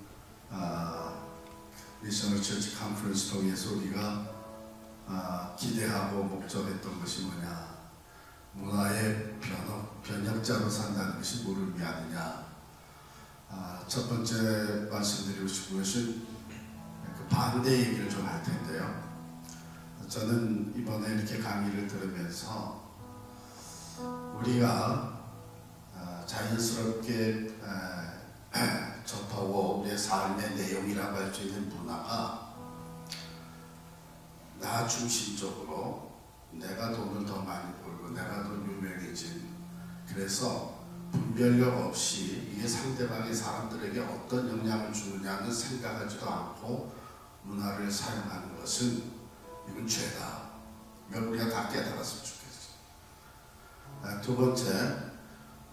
미셔널 처치 컨퍼런스 통해서 우리가 기대하고 목적했던 것이 뭐냐, 문화의 변혁자로 산다는 것이 뭐를 의미하느냐. 첫 번째 말씀드리고 싶은 것은 그 반대 얘기를 좀 할 텐데요. 저는 이번에 이렇게 강의를 들으면서 우리가 자연스럽게 접하고 우리의 삶의 내용이라고 할 수 있는 문화가 나 중심적으로 내가 돈을 더 많이 벌고 내가 더 유명해진, 그래서 분별력 없이 이게 상대방의 사람들에게 어떤 영향을 주느냐는 생각하지도 않고 문화를 사용하는 것은 이건 죄다. 이걸 우리가 다 깨달았으면 좋겠어. 두 번째,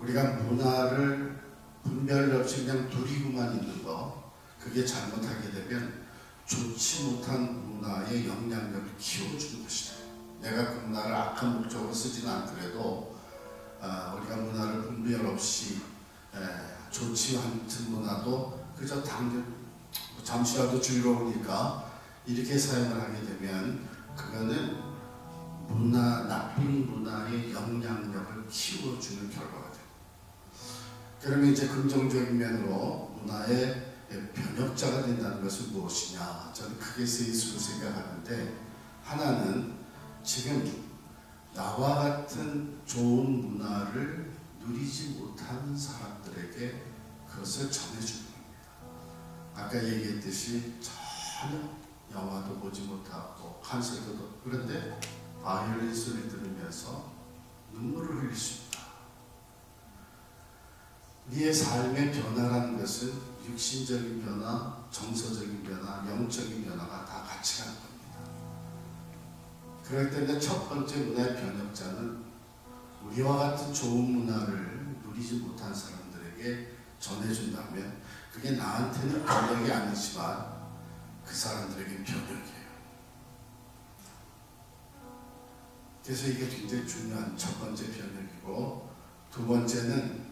우리가 문화를 분별 없이 그냥 누리고만 있는 거, 그게 잘못하게 되면 좋지 못한 문화의 영향력을 키워주는 것이다. 내가 그 문화를 악한 목적으로 쓰지는 않더라도 우리가 문화를 분별 없이 좋지 않은 문화도 그저 잠시라도 즐거우니까 이렇게 사용을 하게 되면 그거는 나쁜 문화의 영향력을 키워주는 결과가 돼요. 그러면 이제 긍정적인 면으로 문화의 변혁자가 된다는 것은 무엇이냐? 저는 크게 세 가지로 생각하는데, 하나는 지금 나와 같은 좋은 문화를 누리지 못하는 사람들에게 그것을 전해주는 겁니다. 아까 얘기했듯이 전혀 영화도 보지 못하고 콘서트도, 그런데 바이올린 소리 들으면서 눈물을 흘릴 수 있다. 우리의 삶의 변화라는 것은 육신적인 변화, 정서적인 변화, 영적인 변화가 다 같이 가는 겁니다. 그렇기 때문에 첫 번째 문화의 변혁자는 우리와 같은 좋은 문화를 누리지 못한 사람들에게 전해준다면 그게 나한테는 변혁이 아니지만 그 사람들에게 변혁이에요. 그래서 이게 굉장히 중요한 첫 번째 변혁이고, 두 번째는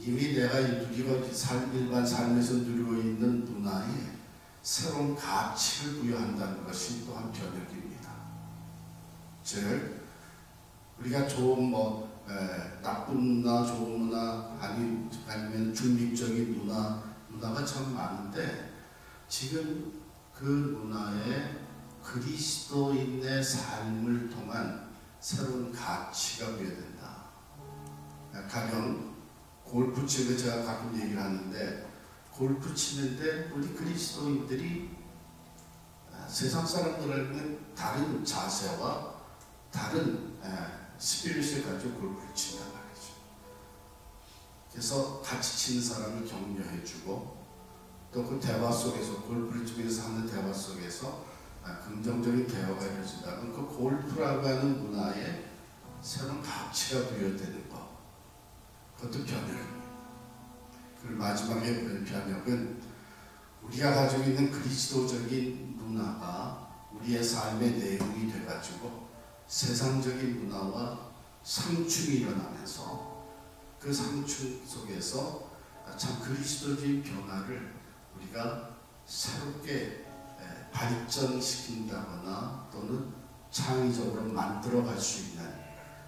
이미 내가 일반 삶에서 누리고 있는 문화에 새로운 가치를 부여한다는 것이 또한 변혁입니다. 즉 우리가 좋은 나쁜 문화, 좋은 문화 아니면 중립적인 문화가 참 많은데 지금 그 문화에 그리스도인의 삶을 통한 새로운 가치가 부여된다. 가령 골프 치는데 제가 가끔 얘기를 하는데 골프 치는데 우리 그리스도인들이 세상 사람들에게는 다른 자세와 다른 스피릿을 가지고 골프를 친단 말이죠. 그래서 같이 치는 사람을 격려해주고 또 그 대화 속에서 골프를 치면서 하는 대화 속에서 긍정적인 대화가 이루어진다면 그 골프라고 하는 문화에 새로운 가치가 부여되는 것, 그것도 변혁입니다. 그리고 마지막에 보는 변혁은 우리가 가지고 있는 그리스도적인 문화가 우리의 삶의 내용이 돼가지고 세상적인 문화와 상충이 일어나면서 그 상충 속에서 참 그리스도적인 변화를 우리가 새롭게 발전시킨다거나 또는 창의적으로 만들어갈 수 있는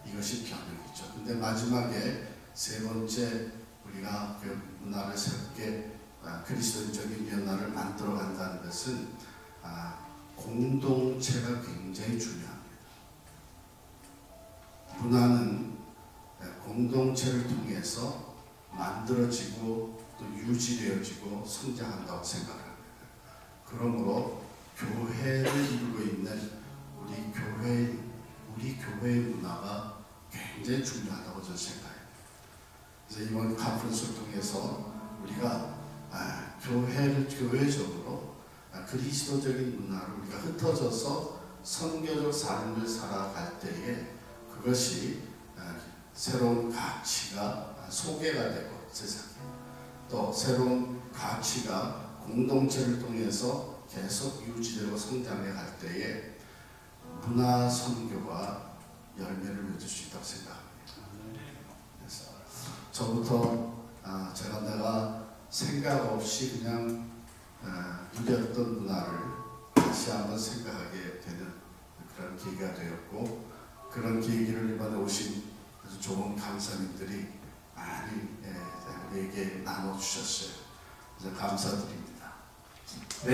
이것이 변혁이죠. 근데 마지막에 세 번째 우리가 그 문화를 새롭게 그리스도적인 변화를 만들어간다는 것은 공동체가 굉장히 중요합니다. 문화는 공동체를 통해서 만들어지고 또 유지되어지고 성장한다고 생각합니다. 그러므로 교회를 이루고 있는 우리 교회의 문화가 굉장히 중요하다고 저는 생각해요. 그래서 이번 컨퍼런스를 통해서 우리가 교회적으로 그리스도적인 문화를 우리가 흩어져서 선교적 삶을 살아갈 때에 그것이 새로운 가치가 소개가 되고 세상에 또 새로운 가치가 공동체를 통해서 계속 유지되고 성장해 갈 때에 문화 선교가 열매를 맺을 수 있다고 생각합니다. 그래서 저부터 내가 생각 없이 그냥 누렸던 문화를 다시 한번 생각하게 되는 그런 계기가 되었고 그런 계기를 이번에 오신 아주 좋은 강사님들이 많이 우리에게 나눠주셨어요. 그래서 감사드립니다. 네.